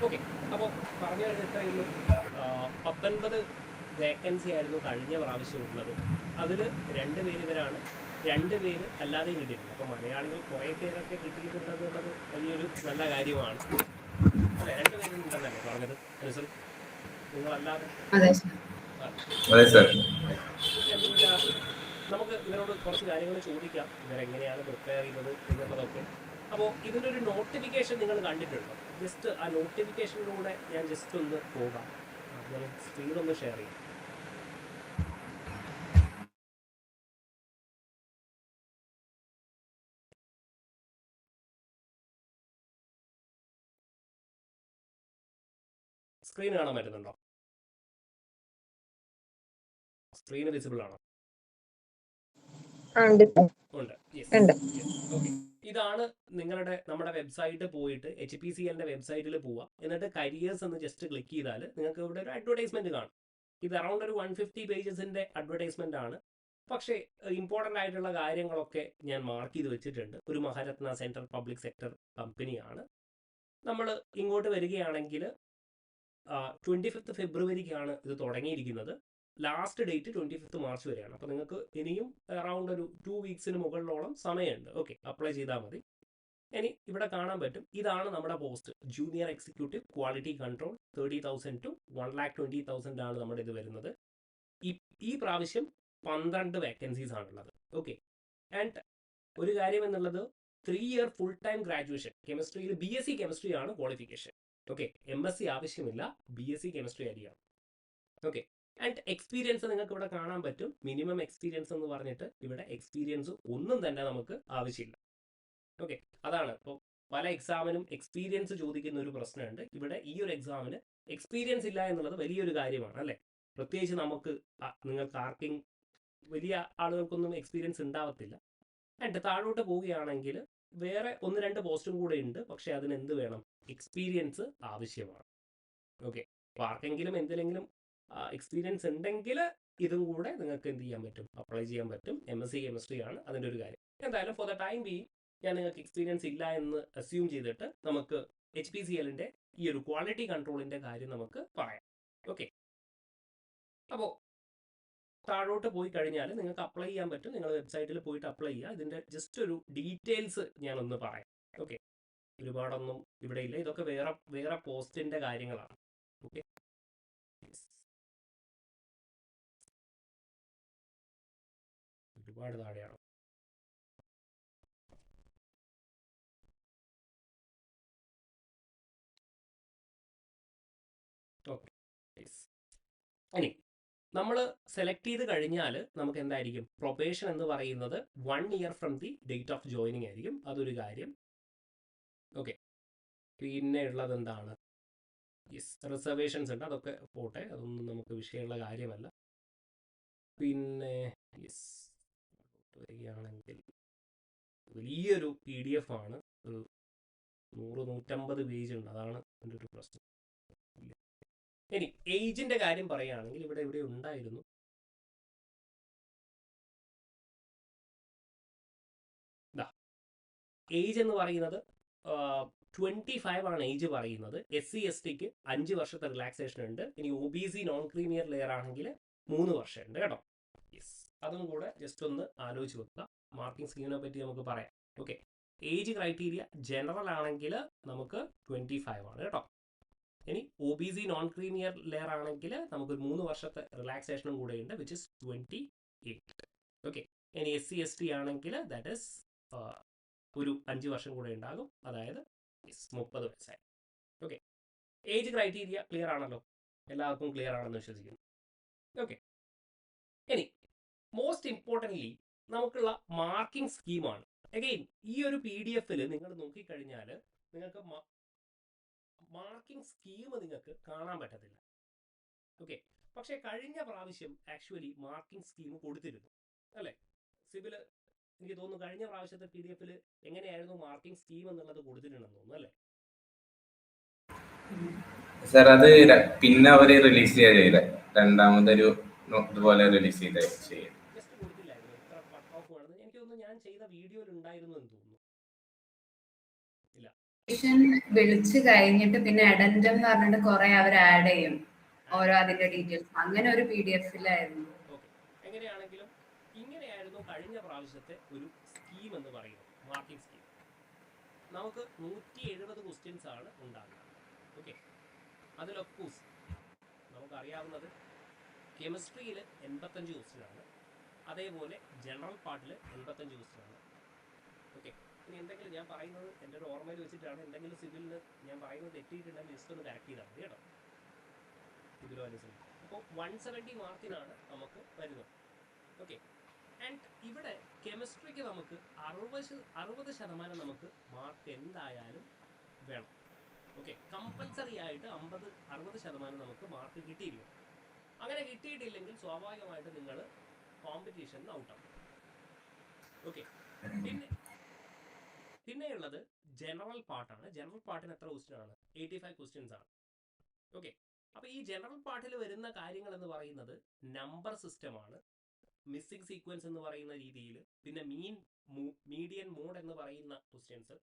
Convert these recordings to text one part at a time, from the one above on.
Okay, അപ്പോൾ പറഞ്ഞു കഴിഞ്ഞ ഇത്രയുള്ളൂ. 19 വേക്കൻസി ആയിരുന്നു കഴിഞ്ഞ പ്രാവശ്യം ഉള്ളത്. അതിൽ 2 പേര് ഇവരാണ്, 2 പേര് അല്ലാതെയും കിട്ടിയിട്ടുണ്ട്. അപ്പോൾ മലയാളികൾ കുറേ പേരൊക്കെ കിട്ടിയിട്ടുണ്ടെന്നുള്ളത് വലിയൊരു നല്ല കാര്യമാണ് അല്ലേ? 2 പേരുണ്ടെന്നല്ലേ പറഞ്ഞത് അനുസരി, നിങ്ങളല്ലാതെ? എന്താ, നമുക്ക് ഇവരോട് കുറച്ച് കാര്യങ്ങൾ ചോദിക്കാം, ഇവരെങ്ങനെയാണ് പ്രിപ്പയർ ചെയ്യുന്നത് എന്നുള്ളതൊക്കെ. അപ്പോൾ ഇതിൻ്റെ ഒരു നോട്ടിഫിക്കേഷൻ നിങ്ങൾ കണ്ടിട്ടുണ്ടോ? ജസ്റ്റ് ആ നോട്ടിഫിക്കേഷനിലൂടെ ഞാൻ ജസ്റ്റ് ഒന്ന് പോകാം. ഞാൻ സ്ക്രീൻ ഒന്ന് ഷെയർ ചെയ്യാം. സ്ക്രീൻ കാണാൻ പറ്റുന്നുണ്ടോ? സ്ക്രീൻ വിസിബിൾ ആണോ? ഉണ്ട്. ഓക്കെ, ഇതാണ് നമ്മുടെ വെബ്സൈറ്റ്. പോയിട്ട് HPCL വെബ്സൈറ്റിൽ പോവാം. എന്നിട്ട് കരിയേഴ്സ് എന്ന് ജസ്റ്റ് ക്ലിക്ക് ചെയ്താൽ നിങ്ങൾക്ക് ഇവിടെ ഒരു അഡ്വർടൈസ്മെന്റ് കാണും. ഇത് അറൗണ്ട് ഒരു 150 പേജസിന്റെ അഡ്വർടൈസ്മെന്റ് ആണ്. പക്ഷേ ഇമ്പോർട്ടൻ്റ് ആയിട്ടുള്ള കാര്യങ്ങളൊക്കെ ഞാൻ മാർക്ക് ചെയ്ത് വെച്ചിട്ടുണ്ട്. ഒരു മഹാരത്ന സെൻട്രൽ പബ്ലിക് സെക്ടർ കമ്പനിയാണ്. നമ്മൾ ഇങ്ങോട്ട് വരികയാണെങ്കിൽ 25 ഫെബ്രുവരിക്കാണ് ഇത് തുടങ്ങിയിരിക്കുന്നത്. ലാസ്റ്റ് ഡേറ്റ് 25 മാർച്ച് വരെയാണ്. അപ്പോൾ നിങ്ങൾക്ക് ഇനിയും അറൗണ്ട് ഒരു 2 വീക്സിന് മുകളിലോളം സമയമുണ്ട്. ഓക്കെ, അപ്ലൈ ചെയ്താൽ മതി. ഇനി ഇവിടെ കാണാൻ പറ്റും, ഇതാണ് നമ്മുടെ post. Junior executive quality control 30,000 to 1,20,000 ആണ് നമ്മുടെ ഇത് വരുന്നത്. ഈ പ്രാവശ്യം 12 വേക്കൻസീസ് ആണുള്ളത്. ഓക്കെ, ആൻഡ് ഒരു കാര്യം എന്നുള്ളത് 3 ഇയർ ഫുൾ ടൈം ഗ്രാജുവേഷൻ. കെമിസ്ട്രിയിൽ BSc കെമിസ്ട്രി ആണ് ക്വാളിഫിക്കേഷൻ. ഓക്കെ, MSc ആവശ്യമില്ല, BSc കെമിസ്ട്രി ആയിരിക്കണം. ഓക്കെ, ആൻഡ് എക്സ്പീരിയൻസ് നിങ്ങൾക്ക് ഇവിടെ കാണാൻ പറ്റും. മിനിമം എക്സ്പീരിയൻസ് എന്ന് പറഞ്ഞിട്ട് ഇവിടെ എക്സ്പീരിയൻസ് ഒന്നും തന്നെ നമുക്ക് ആവശ്യമില്ല. ഓക്കെ, അതാണ് ഇപ്പോൾ പല എക്സാമിനും എക്സ്പീരിയൻസ് ചോദിക്കുന്ന ഒരു പ്രശ്നമുണ്ട്. ഇവിടെ ഈ ഒരു എക്സാമിന് എക്സ്പീരിയൻസ് ഇല്ല എന്നുള്ളത് വലിയൊരു കാര്യമാണ് അല്ലേ? പ്രത്യേകിച്ച് നിങ്ങൾക്ക് ആർക്കും വലിയ ആളുകൾക്കൊന്നും എക്സ്പീരിയൻസ് ഉണ്ടാവത്തില്ല. ആൻഡ് താഴോട്ട് പോവുകയാണെങ്കിൽ വേറെ 1-2 പോസ്റ്റും കൂടെ ഉണ്ട്. പക്ഷെ അതിന് എന്ത് വേണം? എക്സ്പീരിയൻസ് ആവശ്യമാണ്. ഓക്കെ, അപ്പോൾ ആർക്കെങ്കിലും എന്തിനെങ്കിലും എക്സ്പീരിയൻസ് ഉണ്ടെങ്കിൽ ഇതും കൂടെ നിങ്ങൾക്ക് എന്ത് ചെയ്യാൻ പറ്റും? അപ്ലൈ ചെയ്യാൻ പറ്റും. MSc കെമിസ്ട്രി ആണ് അതിൻ്റെ ഒരു കാര്യം. എന്തായാലും ഫോർ ദ ടൈം ബി ഞാൻ നിങ്ങൾക്ക് എക്സ്പീരിയൻസ് ഇല്ല എന്ന് അസ്യൂം ചെയ്തിട്ട് നമുക്ക് HPCL ഈ ഒരു ക്വാളിറ്റി കൺട്രോളിൻ്റെ കാര്യം നമുക്ക് പറയാം. ഓക്കെ, അപ്പോൾ താഴോട്ട് പോയി കഴിഞ്ഞാൽ നിങ്ങൾക്ക് അപ്ലൈ ചെയ്യാൻ പറ്റും. നിങ്ങൾ വെബ്സൈറ്റിൽ പോയിട്ട് അപ്ലൈ ചെയ്യുക. ഇതിൻ്റെ ജസ്റ്റ് ഒരു ഡീറ്റെയിൽസ് ഞാനൊന്ന് പറയാം. ഓക്കെ, ഒരുപാടൊന്നും ഇവിടെ ഇല്ല. ഇതൊക്കെ വേറെ പോസ്റ്റിൻ്റെ കാര്യങ്ങളാണ്. ഓക്കെ, ഒരുപാട് താഴെയാണ്. ഓക്കെ, ഇനി നമ്മൾ സെലക്ട് ചെയ്ത് കഴിഞ്ഞാൽ നമുക്ക് എന്തായിരിക്കും? പ്രൊബേഷൻ എന്ന് പറയുന്നത് 1 year from the date of joining ആയിരിക്കും. അതൊരു കാര്യം. ഓക്കെ, പിന്നെ ഉള്ളത് എന്താണ്? റിസർവേഷൻസ് ഉണ്ട്, അതൊക്കെ പോട്ടെ, അതൊന്നും നമുക്ക് വിഷയമുള്ള കാര്യമല്ല. പിന്നെ വരികയാണെങ്കിൽ വലിയൊരു PDF ആണ്, ഒരു 100-150 പേജ് ഉണ്ട്. അതാണ് എൻ്റെ ഒരു പ്രശ്നം. ഇനി ഏജിന്റെ കാര്യം പറയുകയാണെങ്കിൽ ഇവിടെ ഉണ്ടായിരുന്നു. ഏജ് എന്ന് പറയുന്നത് 25 ആണ് ഏജ് പറയുന്നത്. SC STക്ക് 5 വർഷത്തെ റിലാക്സേഷൻ ഉണ്ട്. ഇനി OBC നോൺ ക്രീമിയർ ലെയർ ആണെങ്കിൽ 3 വർഷം ഉണ്ട് കേട്ടോ. യെസ്, അതും കൂടെ ജസ്റ്റ് ഒന്ന് ആലോചിച്ച് വെക്കുക. മാർക്കിംഗ് സ്കീമിനെ പറ്റി നമുക്ക് പറയാം. ഓക്കെ, ഏജ് ക്രൈറ്റീരിയ ജനറൽ ആണെങ്കിൽ നമുക്ക് 25 ആണ് കേട്ടോ. ഇനി OBC നോൺ ക്രീമിയർ ലെയർ ആണെങ്കിൽ നമുക്ക് 3 വർഷത്തെ റിലാക്സേഷനും കൂടെ ഉണ്ട്, വിച്ച് ഇസ് 28. ഓക്കെ, ഇനി SC ST ആണെങ്കിൽ ദാറ്റ് ഇസ് ഒരു 5 വർഷം കൂടെ ഉണ്ടാകും, അതായത് 30 വയസ്സായി. ഓക്കെ, ഏജ് ക്രൈറ്റീരിയ ക്ലിയർ ആണല്ലോ? എല്ലാവർക്കും ക്ലിയർ ആണെന്ന് വിശ്വസിക്കുന്നു. ഓക്കെ, ഇനി മോസ്റ്റ് ഇമ്പോർട്ടൻ്റ്ലി നമുക്കുള്ള മാർക്കിംഗ് സ്കീമാണ്. അഗെയിൻ ഈ ഒരു PDF-ൽ നിങ്ങൾ നോക്കിക്കഴിഞ്ഞാൽ നിങ്ങൾക്ക് മാർക്കിംഗ് സ്കീം നിങ്ങൾക്ക് കാണാൻ പറ്റത്തില്ല. ഓക്കെ, പക്ഷേ കഴിഞ്ഞ പ്രാവശ്യം ആക്ച്വലി മാർക്കിംഗ് സ്കീം കൊടുത്തിരുന്നു അല്ലേ? സിവിൽ എനിക്ക് തോന്നുന്നു കഴിഞ്ഞ പ്രാവശ്യത്തെ PDF-ൽ എങ്ങനെയായിരുന്നു മാർക്കിംഗ് സ്കീം എന്നുള്ളത് കൊടുത്തിട്ടുണ്ടെന്ന് തോന്നുന്നു അല്ലേ? സാർ അത് പിന്നെ അവര് റിലീസ് ചെയ്ത രണ്ടാമതൊരു ഇതുപോലെ റിലീസ് ചെയ്ത ജസ്റ്റ് കൊടുത്തില്ലായിരുന്നു എത്ര കട്ട് ഓഫ് ആണെന്ന്? എനിക്ക് തോന്നുന്നു ഞാൻ ചെയ്ത വീഡിയോയിൽ ഉണ്ടായിരുന്നു എന്ന് തോന്നുന്നു. ഇല്ല, വിളിച്ചു കഴിഞ്ഞിട്ട് പിന്നെ അഡൻഡം എന്ന് പറഞ്ഞിട്ട് കുറെ അവർ ആഡ് ചെയ്യും ഓരോ അതിന്റെ ഡീറ്റെയിൽസ്. അങ്ങനെ ഒരു PDF-ലായിരുന്നു. ഓക്കെ, എങ്ങനെയാണെങ്കിലും ഇങ്ങനെയായിരുന്നു കഴിഞ്ഞ പ്രാവശ്യത്തെ ഒരു സ്കീം എന്ന് പറയുന്നത്, മാർക്കിംഗ് സ്കീം. നമുക്ക് 170 ക്വസ്റ്റ്യൻസ് ആണ് ഉണ്ടാകുക. ഓക്കെ, അതിലൊക്കെ നമുക്കറിയാവുന്നത് കെമിസ്ട്രിയിൽ 85 ക്വസ്റ്റ്യൻ ആണ്, അതേപോലെ ജനറൽ പാർട്ടിൽ 85 ക്വസ്റ്റ്യൻ ആണ്. ഓക്കെ, ഇനി എന്തെങ്കിലും ഞാൻ പറയുന്നത് എൻ്റെ ഒരു ഓർമ്മയിൽ വെച്ചിട്ടാണ്, എന്തെങ്കിലും സിവിലിന് ഞാൻ പറയുന്നത് തെറ്റിയിട്ടുണ്ടെങ്കിൽ ജസ്റ്റ് ഒന്ന് കറക്റ്റ് ചെയ്താൽ മതി കേട്ടോ, ഇതിലോ അനുസരിച്ച്. അപ്പോൾ 170 മാർക്കിനാണ് നമുക്ക് വരുന്നത്. ഓക്കെ, ആൻഡ് ഇവിടെ കെമിസ്ട്രിക്ക് നമുക്ക് 60% നമുക്ക് മാർക്ക് എന്തായാലും വേണം. ഓക്കെ, കമ്പൽസറി ആയിട്ട് 60% നമുക്ക് മാർക്ക് കിട്ടിയിരിക്കും. അങ്ങനെ കിട്ടിയിട്ടില്ലെങ്കിൽ സ്വാഭാവികമായിട്ട് നിങ്ങൾ കോമ്പറ്റീഷനിൽ ഔട്ടാവും. ഓക്കെ, പിന്നെയുള്ളത് ജനറൽ പാർട്ടാണ്. ജനറൽ പാർട്ടിന് എത്ര ക്വസ്റ്റ്യൻ ആണ്? 85 ക്വസ്റ്റ്യൻസ് ആണ്. ഓക്കെ, അപ്പോൾ ഈ ജനറൽ പാർട്ടിൽ വരുന്ന കാര്യങ്ങൾ എന്ന് പറയുന്നത് നമ്പർ സിസ്റ്റമാണ്, മിസ്സിംഗ് സീക്വൻസ് എന്ന് പറയുന്ന രീതിയിൽ, പിന്നെ മീഡിയൻ മോഡ് എന്ന് പറയുന്ന ക്വസ്റ്റ്യൻസ്,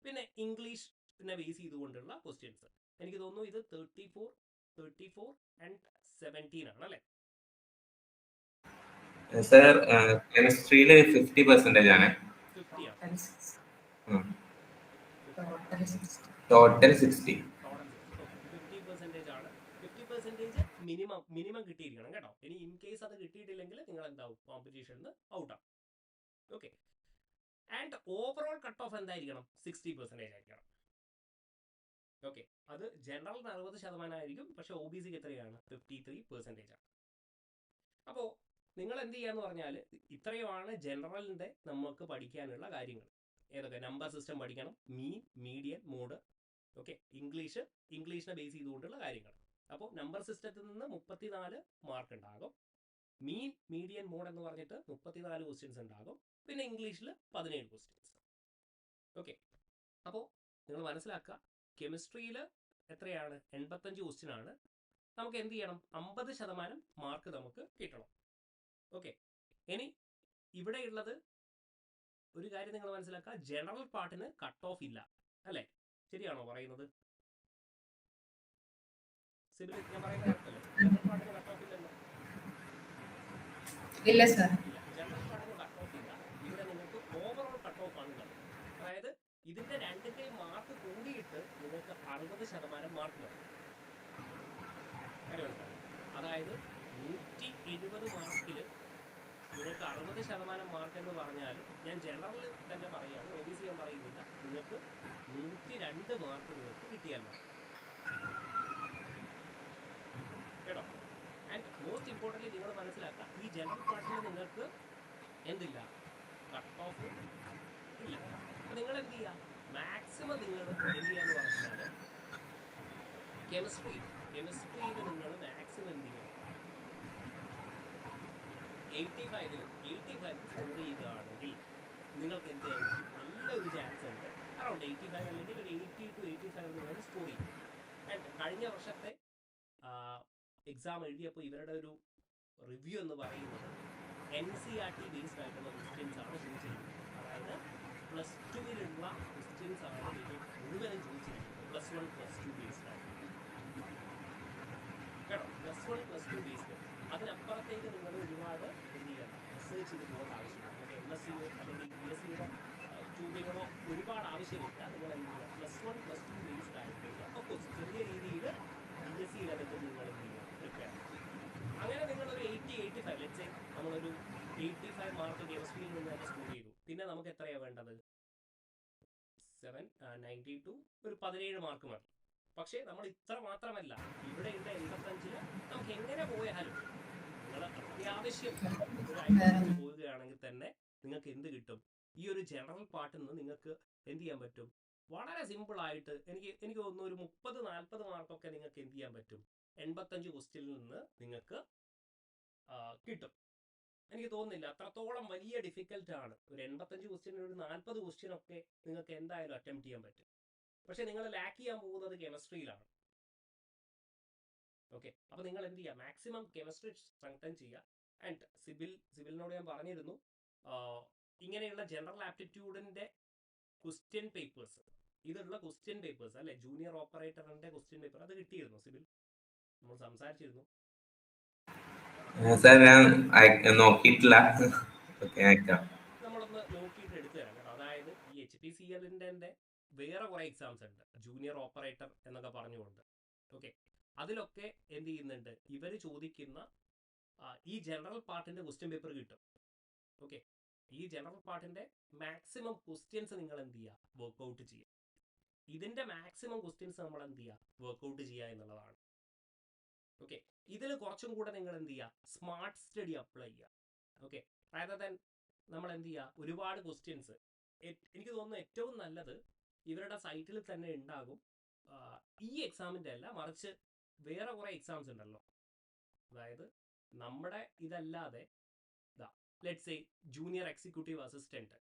പിന്നെ ഇംഗ്ലീഷ് പിന്നെ ബേസ് ചെയ്തുകൊണ്ടുള്ള ക്വസ്റ്റ്യൻസ്. എനിക്ക് തോന്നുന്നു ഇത് 34 ആൻഡ് 17 ആണ് അല്ലേ സർ? കെമിസ്ട്രിയിൽ 50% ആണ്, 50 ആണ്, ടോട്ടൽ 60. 50% ആണ്. 50% മിനിമം കിട്ടിയിരിക്കണം കേട്ടോ. ഇനി ഇൻ കേസ് അത് കിട്ടിയിട്ടില്ലെങ്കിൽ നിങ്ങൾ എന്താവും? കോമ്പറ്റീഷനിൽ ഔട്ടാവും. Okay, and overall cut off എന്തായിരിക്കണം? 60% ആയിരിക്കണം. ഓക്കെ, അത് ജനറലിന് 60% ആയിരിക്കും, പക്ഷെ OBCക്ക് എത്രയാണ്? 53% ആണ്. അപ്പോൾ നിങ്ങൾ എന്ത് ചെയ്യാന്ന് പറഞ്ഞാൽ, ഇത്രയുമാണ് ജനറലിൻ്റെ നമുക്ക് പഠിക്കാനുള്ള കാര്യങ്ങൾ. ഏതൊക്കെ? നമ്പർ സിസ്റ്റം പഠിക്കണം, മീഡിയൻ മോഡ്, ഓക്കെ, ഇംഗ്ലീഷിനെ ബേസ് ചെയ്തുകൊണ്ടുള്ള കാര്യങ്ങൾ. അപ്പോൾ നമ്പർ സിസ്റ്റത്തിൽ നിന്ന് 34 മാർക്ക് ഉണ്ടാകും, മീഡിയൻ മോഡ് എന്ന് പറഞ്ഞിട്ട് 34 ക്വസ്റ്റ്യൻസ് ഉണ്ടാകും, പിന്നെ ഇംഗ്ലീഷിൽ 17 ക്വസ്റ്റ്യൻസ്. ഓക്കെ, അപ്പോൾ നിങ്ങൾ മനസ്സിലാക്കുക, കെമിസ്ട്രിയിൽ എത്രയാണ്? 85 ക്വസ്റ്റ്യൻ ആണ്. നമുക്ക് എന്ത് ചെയ്യണം? 50% മാർക്ക് നമുക്ക് കിട്ടണം. ഓക്കെ, ഇനി ഇവിടെയുള്ളത് ഒരു കാര്യം നിങ്ങൾ മനസ്സിലാക്കുക, ജനറൽ പാർട്ടിന് കട്ട് ഓഫ് ഇല്ല അല്ലേ? ശരിയാണോ പറയുന്നത്? സിവിൽ ഞാൻ പറയുന്നത് കറക്റ്റല്ലേ? ജനറൽ പാർട്ടിന് കട്ട് ഓഫ് ഇല്ലല്ലോ? ഇല്ല സർ, ഇല്ല, ജനറൽ പാർട്ടിന് കട്ട് ഓഫ് ഇല്ല. ഇവിടെ നിങ്ങൾക്ക് ഓവറോൾ കട്ട് ഓഫ് ആണ് ഉള്ളത്. അതായത് ഇതിന്റെ രണ്ടിന്റെയും മാർക്ക് കൂടിയിട്ട് നിങ്ങൾക്ക് 60% മാർക്ക് വേണം. കാര്യം മനസ്സിലായി? അതായത് 170 മാർക്കിൽ നിങ്ങൾക്ക് 60% മാർക്ക് എന്ന് പറഞ്ഞാൽ, ഞാൻ ജനറൽ തന്നെ പറയുകയാണ്, OBC ഞാൻ പറയുന്നില്ല, നിങ്ങൾക്ക് 102 മാർക്ക് നിങ്ങൾക്ക് കിട്ടിയാൽ മതി കേട്ടോ. ആൻഡ് മോസ്റ്റ് ഇമ്പോർട്ടൻ്റ്ലി നിങ്ങൾ മനസ്സിലാക്കുക, ഈ ജനറൽ പാർട്ടിൽ നിങ്ങൾക്ക് എന്തില്ല? കട്ട് ഓഫ് ഇല്ല. അപ്പം നിങ്ങൾ എന്ത് ചെയ്യുക? മാക്സിമം നിങ്ങൾ എന്ത് ചെയ്യാന്ന് പറഞ്ഞാൽ, കെമിസ്ട്രിയിൽ നിങ്ങൾ മാക്സിമം എന്ത് ചെയ്യുക? 85 സ്കോർ ചെയ്യുകയാണെങ്കിൽ നിങ്ങൾക്ക് എന്ത് ചെയ്യാൻ പറ്റും? നല്ലൊരു ചാൻസ് ഉണ്ട്. അറൗണ്ട് 85 അല്ലെങ്കിൽ ഒരു 80 to 85 നിങ്ങൾ സ്കോർ ചെയ്യും. ആൻഡ് കഴിഞ്ഞ വർഷത്തെ എക്സാം എഴുതിയപ്പോൾ ഇവരുടെ ഒരു റിവ്യൂ എന്ന് പറയുന്നത് NCERT ബേസ്ഡ് ആയിട്ടുള്ള ക്വസ്റ്റ്യൻസ് ആണ് ചോദിച്ചിരിക്കുന്നത്. അതായത് +2-ലുള്ള ക്വസ്റ്റ്യൻസ് ആണ് ഇത് മുഴുവനും ചോദിച്ചിരിക്കുന്നത്. +1 +2 ബേസ്ഡ് ആണ് കേട്ടോ. +1 +2 ബേസ്ഡ്. അതിനപ്പുറത്തേക്ക് നിങ്ങൾ ഒരുപാട് എന്ത് ചെയ്യണം? റിസർച്ച് ചെയ്ത് പോകേണ്ട ആവശ്യമില്ല. നമുക്ക് MSc അല്ലെങ്കിൽ PSCയുടെ ട്യൂബിങ്ങളോ ഒരുപാട് ആവശ്യമില്ല. നിങ്ങൾ എന്ത് ചെയ്യുക? +1 +2 ബേസ്ഡ് ആയിട്ട് അഫ്കോഴ്സ് ചെറിയ രീതിയിൽ PSC ലെവലിൽ നിങ്ങൾ എന്ത് ചെയ്യുക? പ്രിപ്പയർ. അങ്ങനെ നിങ്ങളൊരു 80-85, ലെറ്റ്സ് സേ നമ്മളൊരു 85 മാർക്ക് കെമിസ്ട്രിയിൽ നിന്ന് തന്നെ സ്കോർ ചെയ്തു. പിന്നെ നമുക്ക് എത്രയാണ് വേണ്ടത്? 92 ഒരു 17 മാർക്ക് മതി. പക്ഷേ നമ്മൾ ഇത്ര മാത്രമല്ല, ഇവിടെയുള്ള 85-ൽ നമുക്ക് എങ്ങനെ പോയാലും നിങ്ങൾ അത്യാവശ്യം ഒരു 5 പോവുകയാണെങ്കിൽ തന്നെ നിങ്ങൾക്ക് എന്ത് കിട്ടും? ഈ ഒരു ജനറൽ പാർട്ടിൽ നിന്ന് നിങ്ങൾക്ക് എന്ത് ചെയ്യാൻ പറ്റും? വളരെ സിമ്പിളായിട്ട് എനിക്ക് തോന്നുന്നു ഒരു 30-40 മാർക്കൊക്കെ നിങ്ങൾക്ക് എന്ത് ചെയ്യാൻ പറ്റും? 85 ക്വസ്റ്റ്യനിൽ നിന്ന് നിങ്ങൾക്ക് കിട്ടും. എനിക്ക് തോന്നുന്നില്ല അത്രത്തോളം വലിയ ഡിഫിക്കൽട്ട് ആണ്. ഒരു 85 ക്വസ്റ്റ്യൻ, ഒരു 40 ക്വസ്റ്റ്യൻ ഒക്കെ നിങ്ങൾക്ക് എന്തായാലും അറ്റംപ്റ്റ് ചെയ്യാൻ പറ്റും. പക്ഷെ നിങ്ങൾ ലാക്ക് ചെയ്യാൻ പോകുന്നത് കെമിസ്ട്രിയിലാണ്. ഓക്കെ, അപ്പോൾ നിങ്ങൾ എന്ത് ചെയ്യുക? മാക്സിമം കെമിസ്ട്രി സ്ട്രെങ്തൻ ചെയ്യുക. ആൻഡ് സിവിലിനോട് ഞാൻ പറഞ്ഞിരുന്നു, ഇങ്ങനെയുള്ള ജനറൽ ആപ്റ്റിറ്റ്യൂഡിൻ്റെ ക്വസ്റ്റ്യൻ പേപ്പേഴ്സ് ഇതുള്ള ക്വസ്റ്റ്യൻ പേപ്പേഴ്സ് അല്ലെ, ജൂനിയർ ഓപ്പറേറ്ററിന്റെ ക്വസ്റ്റ്യൻ പേപ്പർ അത് കിട്ടിയിരുന്നു സിബിൽ, നമ്മൾ സംസാരിച്ചിരുന്നു. സാർ ഞാൻ നോക്കിയിട്ടില്ല. അയക്കാം. നമ്മളൊന്ന് നോക്കിയിട്ട് എടുത്തു തരാം കേട്ടോ. അതായത് ഈ HPCL-ന്റെ വേറെ കുറെ എക്സാംസ് ഉണ്ട്, ജൂനിയർ ഓപ്പറേറ്റർ എന്നൊക്കെ പറഞ്ഞുകൊണ്ട്. ഓക്കെ, അതിലൊക്കെ എന്ത് ചെയ്യുന്നുണ്ട്, ഇവർ ചോദിക്കുന്ന ഈ ജനറൽ പാർട്ടിന്റെ ക്വസ്റ്റ്യൻ പേപ്പർ കിട്ടും. ഓക്കെ, ഈ ജനറൽ പാർട്ടിന്റെ മാക്സിമം ക്വസ്റ്റ്യൻസ് നിങ്ങൾ എന്ത് ചെയ്യുക, വർക്ക്ഔട്ട് ചെയ്യുക. ഇതിന്റെ മാക്സിമം ക്വസ്റ്റ്യൻസ് നമ്മൾ എന്ത് ചെയ്യുക, വർക്ക്ഔട്ട് ചെയ്യുക എന്നുള്ളതാണ്. ഓക്കെ, ഇതിൽ കുറച്ചും കൂടെ നിങ്ങൾ എന്ത് ചെയ്യുക, സ്മാർട്ട് സ്റ്റഡി അപ്ലൈ ചെയ്യുക. ഓക്കെ, rather than നമ്മൾ എന്ത് ചെയ്യുക, ഒരുപാട് ക്വസ്റ്റ്യൻസ്. എനിക്ക് തോന്നുന്നു ഏറ്റവും നല്ലത് ഇവരുടെ സൈറ്റിൽ തന്നെ ഉണ്ടാകും, ഈ എക്സാമിന്റെ അല്ല, മറിച്ച് വേറെ കുറെ എക്സാംസ് ഉണ്ടല്ലോ. അതായത് നമ്മുടെ ഇതല്ലാതെ let's say junior executive assistant.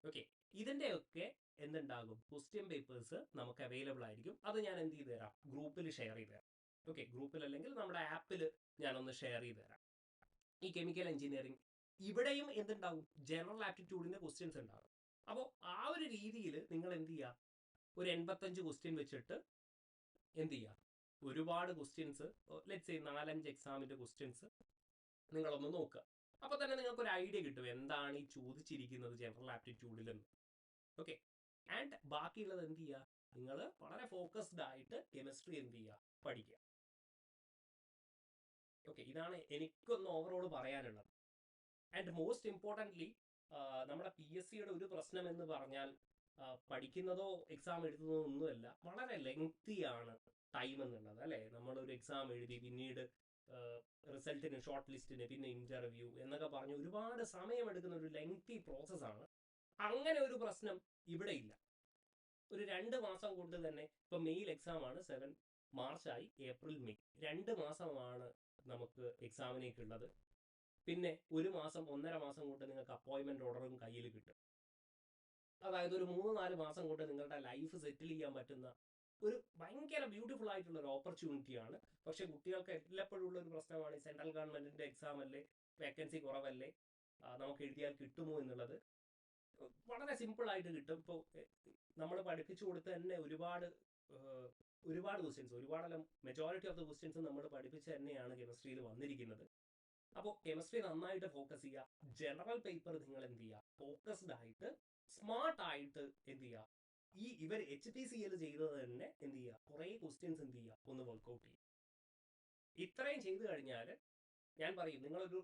Okay, ഇതിന്റെയൊക്കെ എന്തുണ്ടാകും, ക്വസ്റ്റ്യൻ പേപ്പേഴ്സ് നമുക്ക് അവൈലബിൾ ആയിരിക്കും. അത് ഞാൻ എന്ത് ചെയ്ത് തരാം, ഗ്രൂപ്പിൽ ഷെയർ ചെയ്ത് തരാം. ഓക്കെ, ഗ്രൂപ്പിൽ അല്ലെങ്കിൽ നമ്മുടെ ആപ്പിൽ ഞാനൊന്ന് ഷെയർ ചെയ്ത് തരാം. ഈ കെമിക്കൽ എഞ്ചിനീയറിംഗ് ഇവിടെയും എന്തുണ്ടാവും, ജനറൽ ആപ്റ്റിറ്റ്യൂഡിന്റെ ക്വസ്റ്റ്യൻസ് ഉണ്ടാകും. അപ്പോൾ ആ ഒരു രീതിയിൽ നിങ്ങൾ എന്ത് ചെയ്യുക, ഒരു 85 ക്വസ്റ്റ്യൻ വെച്ചിട്ട് എന്ത് ചെയ്യുക, ഒരുപാട് ക്വസ്റ്റ്യൻസ്, ലെറ്റ്സ് സേ 4-5 എക്സാമിന്റെ ക്വസ്റ്റ്യൻസ് നിങ്ങളൊന്ന് നോക്കുക. അപ്പോൾ തന്നെ നിങ്ങൾക്ക് ഒരു ഐഡിയ കിട്ടും എന്താണ് ഈ ചോദിച്ചിരിക്കുന്നത് ജനറൽ ആപ്റ്റിറ്റ്യൂഡിലെന്ന്. ഓക്കെ, ആൻഡ് ബാക്കിയുള്ളത് എന്ത് ചെയ്യുക, നിങ്ങൾ വളരെ ഫോക്കസ്ഡ് ആയിട്ട് കെമിസ്ട്രി എന്ത് ചെയ്യുക, പഠിക്കുക. ഓക്കെ, ഇതാണ് എനിക്കൊന്ന് ഓവറോൾ പറയാനുള്ളത്. ആൻഡ് മോസ്റ്റ് ഇമ്പോർട്ടൻ്റ്ലി നമ്മുടെ PSCയുടെ ഒരു പ്രശ്നം എന്ന് പറഞ്ഞാൽ പഠിക്കുന്നതോ എക്സാം എഴുതുന്നതോ ഒന്നുമല്ല, വളരെ ലെങ്തി ആണ് ടൈം എന്നുള്ളത് അല്ലേ. നമ്മളൊരു എക്സാം എഴുതി പിന്നീട് റിസൾട്ടിന്, ഷോർട്ട് ലിസ്റ്റിന്, പിന്നെ ഇന്റർവ്യൂ എന്നൊക്കെ പറഞ്ഞ് ഒരുപാട് സമയമെടുക്കുന്ന ഒരു ലെങ്തി പ്രോസസ്സാണ്. അങ്ങനെ ഒരു പ്രശ്നം ഇവിടെ ഇല്ല. ഒരു 2 മാസം കൊണ്ട് തന്നെ, ഇപ്പൊ മെയിൽ എക്സാം ആണ്, 7 മാർച്ചായി, ഏപ്രിൽ മെയ് 2 മാസമാണ് നമുക്ക് എക്സാമിനേക്കുള്ളത്. പിന്നെ 1 മാസം 1.5 മാസം കൊണ്ട് നിങ്ങൾക്ക് അപ്പോയിൻമെന്റ് ഓർഡറും കയ്യിൽ കിട്ടും. അതായത് ഒരു 3-4 മാസം കൊണ്ട് നിങ്ങളുടെ ലൈഫ് സെറ്റിൽ ചെയ്യാൻ പറ്റുന്ന ഒരു ഭയങ്കര ബ്യൂട്ടിഫുൾ ആയിട്ടുള്ള ഒരു ഓപ്പർച്യൂണിറ്റിയാണ്. പക്ഷെ കുട്ടികൾക്ക് എല്ലാപ്പോഴും ഉള്ള ഒരു പ്രശ്നമാണ്, സെൻട്രൽ ഗവൺമെന്റിന്റെ എക്സാം അല്ലേ, വേക്കൻസി കുറവല്ലേ, നമുക്ക് എഴുതിയാൽ കിട്ടുമോ എന്നുള്ളത്. വളരെ സിമ്പിൾ ആയിട്ട് കിട്ടും. ഇപ്പോൾ നമ്മൾ പഠിപ്പിച്ചു കൊടുത്ത് തന്നെ ഒരുപാട് ക്വസ്റ്റ്യൻസ്, ഒരുപാടല്ല, മെജോറിറ്റി ഓഫ് ദ ക്വസ്റ്റ്യൻസ് നമ്മൾ പഠിപ്പിച്ച് തന്നെയാണ് കെമിസ്ട്രിയിൽ വന്നിരിക്കുന്നത്. അപ്പോൾ കെമിസ്ട്രി നന്നായിട്ട് ഫോക്കസ് ചെയ്യുക. ജനറൽ പേപ്പർ നിങ്ങൾ എന്ത് ചെയ്യുക, ഫോക്കസ്ഡ് ആയിട്ട് സ്മാർട്ട് ആയിട്ട് എന്ത് ചെയ്യുക, ഈ ഇവർ HPCL ചെയ്തത് തന്നെ എന്ത് ചെയ്യുക, കുറേ ക്വസ്റ്റ്യൻസ് എന്ത് ചെയ്യുക, ഒന്ന് വർക്ക്ഔട്ട് ചെയ്യുക. ഇത്രയും ചെയ്തു കഴിഞ്ഞാൽ ഞാൻ പറയും, നിങ്ങളൊരു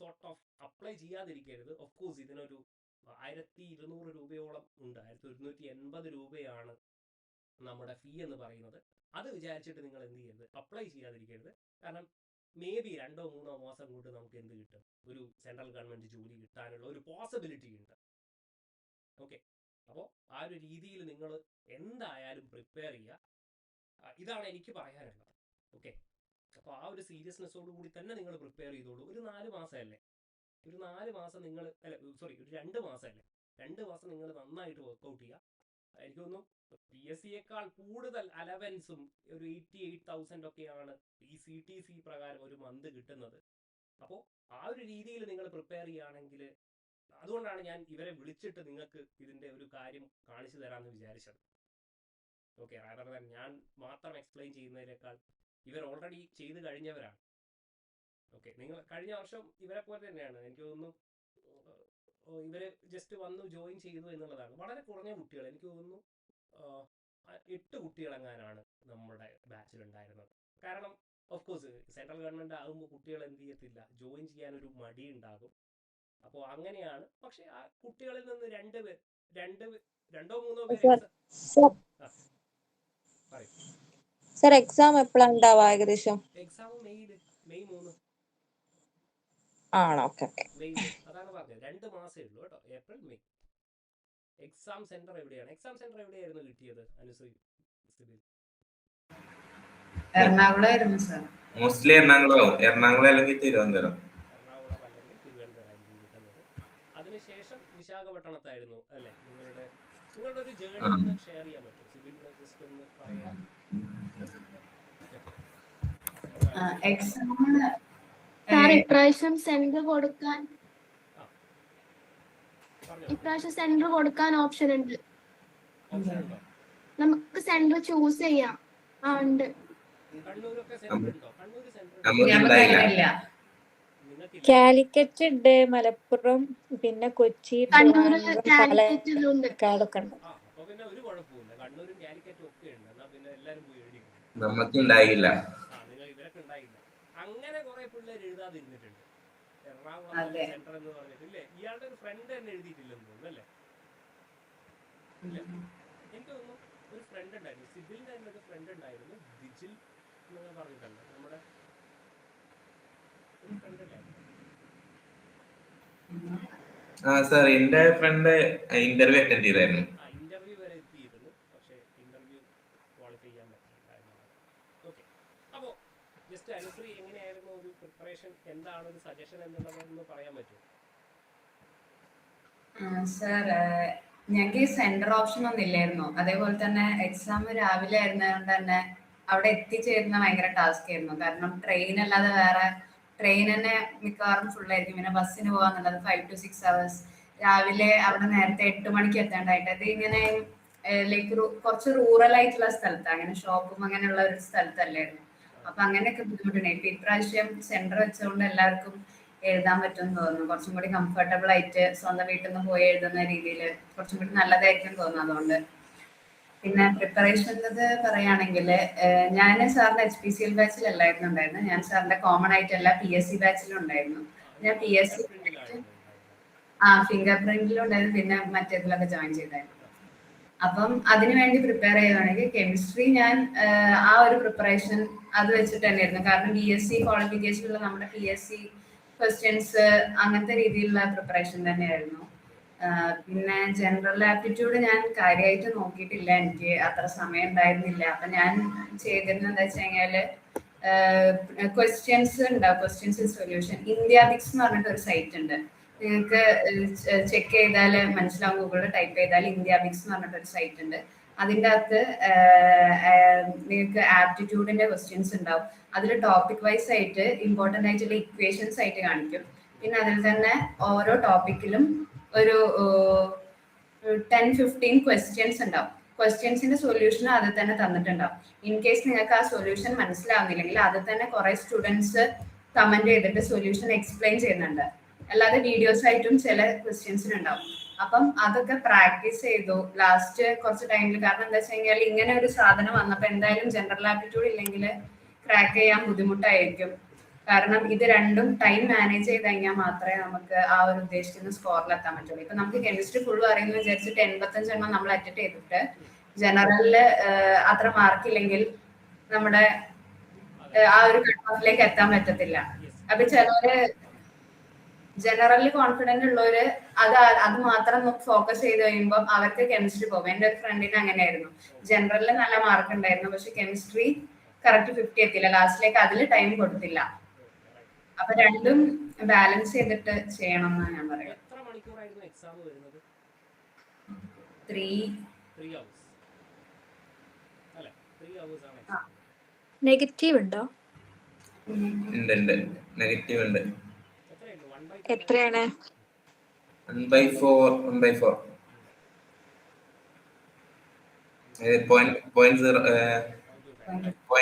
സോർട്ട് ഓഫ് അപ്ലൈ ചെയ്യാതിരിക്കരുത്. ഓഫ് കോഴ്സ് ഇതിനൊരു 1200 രൂപയോളം ഉണ്ട്, 1180 രൂപയാണ് നമ്മുടെ ഫീ എന്ന് പറയുന്നത്. അത് വിചാരിച്ചിട്ട് നിങ്ങൾ എന്ത് ചെയ്യരുത്, അപ്ലൈ ചെയ്യാതിരിക്കരുത്. കാരണം മേ ബി 2-3 മാസം കൊണ്ട് നമുക്ക് എന്ത് കിട്ടും, ഒരു സെൻട്രൽ ഗവൺമെന്റ് ജോലി കിട്ടാനുള്ള ഒരു പോസിബിലിറ്റി ഉണ്ട്. ഓക്കെ, അപ്പോൾ ആ ഒരു രീതിയിൽ നിങ്ങൾ എന്തായാലും പ്രിപ്പയർ ചെയ്യുക. ഇതാണ് എനിക്ക് പറയാനുള്ളത്. ഓക്കെ, അപ്പോൾ ആ ഒരു സീരിയസ്നെസ്സോട് കൂടി തന്നെ നിങ്ങൾ പ്രിപ്പയർ ചെയ്തോളൂ. ഒരു 4 മാസമല്ലേ, ഒരു 4 മാസം നിങ്ങൾ, ഒരു 2 മാസമല്ലേ, 2 മാസം നിങ്ങൾ നന്നായിട്ട് വർക്ക്ഔട്ട് ചെയ്യുക. എനിക്ക് തോന്നുന്നു PSCയേക്കാൾ കൂടുതൽ അലവൻസും ഒരു 88,000 ഒക്കെയാണ് ഈ CTC പ്രകാരം ഒരു മന്ത് കിട്ടുന്നത്. അപ്പോൾ ആ ഒരു രീതിയിൽ നിങ്ങൾ പ്രിപ്പയർ ചെയ്യുകയാണെങ്കിൽ, അതുകൊണ്ടാണ് ഞാൻ ഇവരെ വിളിച്ചിട്ട് നിങ്ങൾക്ക് ഇതിന്റെ ഒരു കാര്യം കാണിച്ചു തരാമെന്ന് വിചാരിച്ചത്. ഓക്കെ, rather than ഞാൻ മാത്രം എക്സ്പ്ലെയിൻ ചെയ്യുന്നതിനേക്കാൾ ഇവർ ഓൾറെഡി ചെയ്ത് കഴിഞ്ഞവരാണ്. ഓക്കെ, നിങ്ങൾ കഴിഞ്ഞ വർഷം ഇവരെ പോലെ തന്നെയാണ്. എനിക്ക് തോന്നുന്നു ഇവര് ജസ്റ്റ് വന്നു ജോയിൻ ചെയ്തു എന്നുള്ളതാണ്. വളരെ കുറഞ്ഞ കുട്ടികൾ, എനിക്ക് തോന്നുന്നു 8 കുട്ടികളെങ്ങാനാണ് നമ്മുടെ ബാച്ചിലുണ്ടായിരുന്നത്. കാരണം ഓഫ് കോഴ്സ് സെൻട്രൽ ഗവൺമെന്റ് ആകുമ്പോൾ കുട്ടികൾ എന്ത് ചെയ്യത്തില്ല, ജോയിൻ ചെയ്യാനൊരു മടി ഉണ്ടാകും. അപ്പോൾ അങ്ങനെയാണ്. പക്ഷെ ആ കുട്ടികളിൽ നിന്ന് 2-3 പേര് സർ എക്സാം എപ്പോഴാണ് ഉണ്ടാവുക ഏകദേശം? എക്സാം മെയ് 3 ആണോ? ഓക്കെ, അതാണ് പറഞ്ഞത്, 2 മാസമേ ഉള്ളൂ കേട്ടോ, ഏപ്രിൽ മെയ്. എക്സാം സെന്റർ എവിടെയാണ്, എവിടെയായിരുന്നു കിട്ടിയത് അനുശ്രീ? എറണാകുളമായിരുന്നു സർ. മോസ്റ്റ്ലി എറണാകുളം അല്ലെങ്കിൽ തിരുവനന്തപുരം. എറണാകുളം അല്ലെങ്കിൽ തിരുവനന്തപുരം ആയിരിക്കും കിട്ടുന്നത്. അതിനുശേഷം വിശാഖപട്ടണത്തായിരുന്നു അല്ലേ നിങ്ങളുടെ ഒരു ജേർണി ഒന്ന് ഷെയർ ചെയ്യാൻ പറ്റും? സിവിൽ ജസ്റ്റ് ഒന്ന് പറയാം. ഇപ്രാവശ്യം സെന്റർ കൊടുക്കാൻ ഓപ്ഷൻ ഉണ്ട്. നമുക്ക് സെന്റർ ചൂസ് ചെയ്യാം. ആ ഉണ്ട്. കണ്ണൂരൊക്കെ സെന്റർ ഉണ്ടോ? കണ്ണൂർ സെന്റർ നമുക്ക് നമുക്ക് ഉണ്ടായില്ല. അങ്ങനെ ഇല്ല. നിങ്ങൾക്കില്ല. കാലിക്കറ്റ് ഉണ്ട്, മലപ്പുറം, പിന്നെ കൊച്ചി, കണ്ണൂര് ട്രിവാൻഡ്രം, കാലിക്കറ്റിലുണ്ട്. പാലക്കാടൊക്കെ ഉണ്ട്. അപ്പൊ പിന്നെ ഒരു കുഴപ്പമില്ല. കണ്ണൂരും കാലിക്കറ്റും ഒക്കെ ഉണ്ട്. എന്നാ പിന്നെ എല്ലാരും പോയി എഴുതിക്കും. നമുക്ക് ഉണ്ടായില്ല. നിങ്ങൾ ഇവരൊക്കെ ഉണ്ടായില്ല. അങ്ങനെ കുറെ പിള്ളേർ എഴുതാതിരുന്നിട്ടുണ്ട്. എറണാകുളം അതെ. സെന്റർ എന്ന് പറഞ്ഞിട്ടില്ലേ? ഇയാളുടെ ഒരു ഫ്രണ്ട് തന്നെ എഴുതിയിട്ടില്ലെന്ന് തോന്നുന്നു അല്ലേ? ഇല്ല, എനിക്ക് തോന്നുന്നു ഒരു ഫ്രണ്ട് ഉണ്ടായിരുന്നു, സിബിലിന്റെ തന്നെ ഒരു ഫ്രണ്ട് ഉണ്ടായിരുന്നു, ദിജിൽ എന്ന് പറഞ്ഞിട്ടുണ്ട്. നമ്മുടെ ഒരു ഫ്രണ്ട് ഉണ്ടായിരുന്നു. ആ സാർ, എന്റെ ഫ്രണ്ട് ഇന്റർവ്യൂ അറ്റൻഡ് ചെയ്തായിരുന്നു. ഇന്റർവ്യൂ വരെ എത്തിയിരുന്നു, പക്ഷേ ഇന്റർവ്യൂ ക്വാളിഫൈ ചെയ്യാൻ പറ്റിയിട്ടുണ്ടായിരുന്നു. ഓക്കെ, അപ്പോൾ ജസ്റ്റ് അനുശ്രീ എങ്ങനെയായിരുന്നു ഒരു പ്രിപ്പറേഷൻ, എന്താണ് ഒരു സജഷൻ എന്നുള്ളതൊന്ന് പറയാൻ പറ്റുമോ? സർ, ഞങ്ങൾക്ക് ഈ സെന്റർ ഓപ്ഷൻ ഒന്നും ഇല്ലായിരുന്നു. അതേപോലെ തന്നെ എക്സാം രാവിലെ ആയിരുന്നതുകൊണ്ട് തന്നെ അവിടെ എത്തിച്ചേരുന്ന ഭയങ്കര ടാസ്ക് ആയിരുന്നു. കാരണം ട്രെയിൻ അല്ലാതെ വേറെ, ട്രെയിൻ തന്നെ മിക്കവാറും ഫുൾ ആയിരിക്കും. പിന്നെ ബസ്സിന് പോകാന്നുള്ളത് 5 to 6 hours. രാവിലെ അവിടെ നേരത്തെ 8 മണിക്ക് എത്തേണ്ടായിട്ട്, അത് ഇങ്ങനെ ലൈക്ക് കുറച്ച് റൂറൽ ആയിട്ടുള്ള സ്ഥലത്ത്, അങ്ങനെ ഷോപ്പും അങ്ങനെയുള്ള ഒരു സ്ഥലത്തല്ലായിരുന്നു. അപ്പൊ അങ്ങനെയൊക്കെ ബുദ്ധിമുട്ടുണ്ട്. ഇപ്പൊ ഇപ്രാവശ്യം സെന്റർ വെച്ചുകൊണ്ട് എല്ലാവർക്കും എഴുതാൻ പറ്റുമെന്ന് തോന്നുന്നു. കുറച്ചും കൂടി കംഫർട്ടബിൾ ആയിട്ട് സ്വന്തം വീട്ടിൽ നിന്ന് പോയി എഴുതുന്ന രീതിയിൽ കുറച്ചും കൂടി നല്ലതായിരിക്കും തോന്നുന്നു. അതുകൊണ്ട് പിന്നെ പ്രിപ്പറേഷൻ പറയുകയാണെങ്കിൽ, ഞാൻ സാറിന്റെ HPCL ബാച്ചിലല്ലായിരുന്നു ഉണ്ടായിരുന്നത്. ഞാൻ സാറിന്റെ കോമൺ ആയിട്ടല്ല PSC ബാച്ചിലും ഉണ്ടായിരുന്നു. ഞാൻ PSC ഫിംഗർ പ്രിന്റിലും ഉണ്ടായിരുന്നു, പിന്നെ മറ്റേതിലൊക്കെ ജോയിൻ ചെയ്തായിരുന്നു. അപ്പം അതിനു വേണ്ടി പ്രിപ്പയർ ചെയ്യുകയാണെങ്കിൽ കെമിസ്ട്രി ഞാൻ ആ ഒരു പ്രിപ്പറേഷൻ അത് വെച്ചിട്ട് തന്നെയായിരുന്നു. കാരണം BSc ക്വാളിഫിക്കേഷനുള്ള നമ്മുടെ PSC ക്വസ്റ്റ്യൻസ് അങ്ങനത്തെ രീതിയിലുള്ള പ്രിപ്പറേഷൻ തന്നെയായിരുന്നു. പിന്നെ ജനറൽ ആപ്റ്റിറ്റ്യൂഡ് ഞാൻ കാര്യമായിട്ട് നോക്കിയിട്ടില്ല, എനിക്ക് അത്ര സമയം ഉണ്ടായിരുന്നില്ല. അപ്പൊ ഞാൻ ചെയ്തിരുന്നത് എന്താ വെച്ച് കഴിഞ്ഞാല് ക്വസ്റ്റ്യൻസ് ഉണ്ടാവും, ക്വസ്റ്റ്യൻസ് സൊല്യൂഷൻ. ഇന്ത്യാബിക്സ് എന്ന് പറഞ്ഞിട്ട് ഒരു സൈറ്റ് ഉണ്ട്, നിങ്ങൾക്ക് ചെക്ക് ചെയ്താൽ മനസ്സിലാവും. ഗൂഗിളിൽ ടൈപ്പ് ചെയ്താൽ ഇന്ത്യാബിക്സ് എന്ന് പറഞ്ഞിട്ടൊരു സൈറ്റ് ഉണ്ട്. അതിൻ്റെ അകത്ത് നിങ്ങൾക്ക് ആപ്റ്റിറ്റ്യൂഡിന്റെ ക്വസ്റ്റ്യൻസ് ഉണ്ടാവും. അതിൽ ടോപ്പിക് വൈസ് ആയിട്ട് ഇമ്പോർട്ടൻ്റ് ആയിട്ടുള്ള ഇക്വേഷൻസ് ആയിട്ട് കാണിക്കും. പിന്നെ അതിൽ തന്നെ ഓരോ ടോപ്പിക്കിലും ഒരു 10-15 ക്വസ്റ്റ്യൻസ് ഉണ്ടാവും. ക്വസ്റ്റ്യൻസിന്റെ സൊല്യൂഷൻ അതിൽ തന്നെ തന്നിട്ടുണ്ടാവും. ഇൻ കേസ് നിങ്ങൾക്ക് ആ സൊല്യൂഷൻ മനസ്സിലാവുന്നില്ലെങ്കിൽ അതിൽ തന്നെ കുറെ സ്റ്റുഡൻസ് കമന്റ് ചെയ്തിട്ട് സൊല്യൂഷൻ എക്സ്പ്ലെയിൻ ചെയ്യുന്നുണ്ട്. അല്ലാതെ വീഡിയോസ് ആയിട്ടും ചില ക്വസ്റ്റ്യൻസിന് ഉണ്ടാവും. അപ്പം അതൊക്കെ പ്രാക്ടീസ് ചെയ്തു ലാസ്റ്റ് കുറച്ച് ടൈമിൽ. കാരണം എന്താ വെച്ച് കഴിഞ്ഞാൽ ഇങ്ങനെ ഒരു സാധനം വന്നപ്പോൾ എന്തായാലും ജനറൽ ആപ്റ്റിറ്റ്യൂഡ് ഇല്ലെങ്കിൽ ക്രാക്ക് ചെയ്യാൻ ബുദ്ധിമുട്ടായിരിക്കും. കാരണം ഇത് രണ്ടും ടൈം മാനേജ് ചെയ്ത് കഴിഞ്ഞാൽ മാത്രമേ നമുക്ക് ആ ഒരു ഉദ്ദേശിക്കുന്ന സ്കോറിലെത്താൻ പറ്റുള്ളൂ. ഇപ്പൊ നമുക്ക് കെമിസ്ട്രി ഫുൾ അറിയുമെന്ന് വിചാരിച്ചിട്ട് 85 എണ്ണം നമ്മൾ അറ്റൻഡ് ചെയ്തിട്ട് ജനറലില് അത്ര മാർക്കില്ലെങ്കിൽ നമ്മുടെ ആ ഒരു കട്ട് ഓഫിലേക്ക് എത്താൻ പറ്റത്തില്ല. അപ്പൊ ചിലര് ജനറലി കോൺഫിഡന്റ് ഉള്ളവര് അത് മാത്രം ഫോക്കസ് ചെയ്ത് കഴിയുമ്പോൾ അവർക്ക് കെമിസ്ട്രി പോകും. എന്റെ ഒരു ഫ്രണ്ടിന് അങ്ങനെയായിരുന്നു. ജനറലിൽ നല്ല മാർക്ക് ഉണ്ടായിരുന്നു, പക്ഷെ കെമിസ്ട്രി കറക്റ്റ് 50 എത്തില്ല. ലാസ്റ്റിലേക്ക് അതിൽ ടൈം കൊടുത്തില്ല. അപ്പൊ രണ്ടും ബാലൻസ് ചെയ്തിട്ട് ചെയ്യണം എന്നാണ് ഞാൻ പറയുന്നത്. എത്ര മണിക്കൂറായിരുന്നു എക്സാം വരുന്നത്? 3 hours അല്ലേ? 3 hours ആണ് എക്സാം. നെഗറ്റീവ് ഉണ്ടോ? ഉണ്ട്, നെഗറ്റീവ് ഉണ്ട്. എത്രയാണ്? 1/4. 0.25. അപ്പോൾ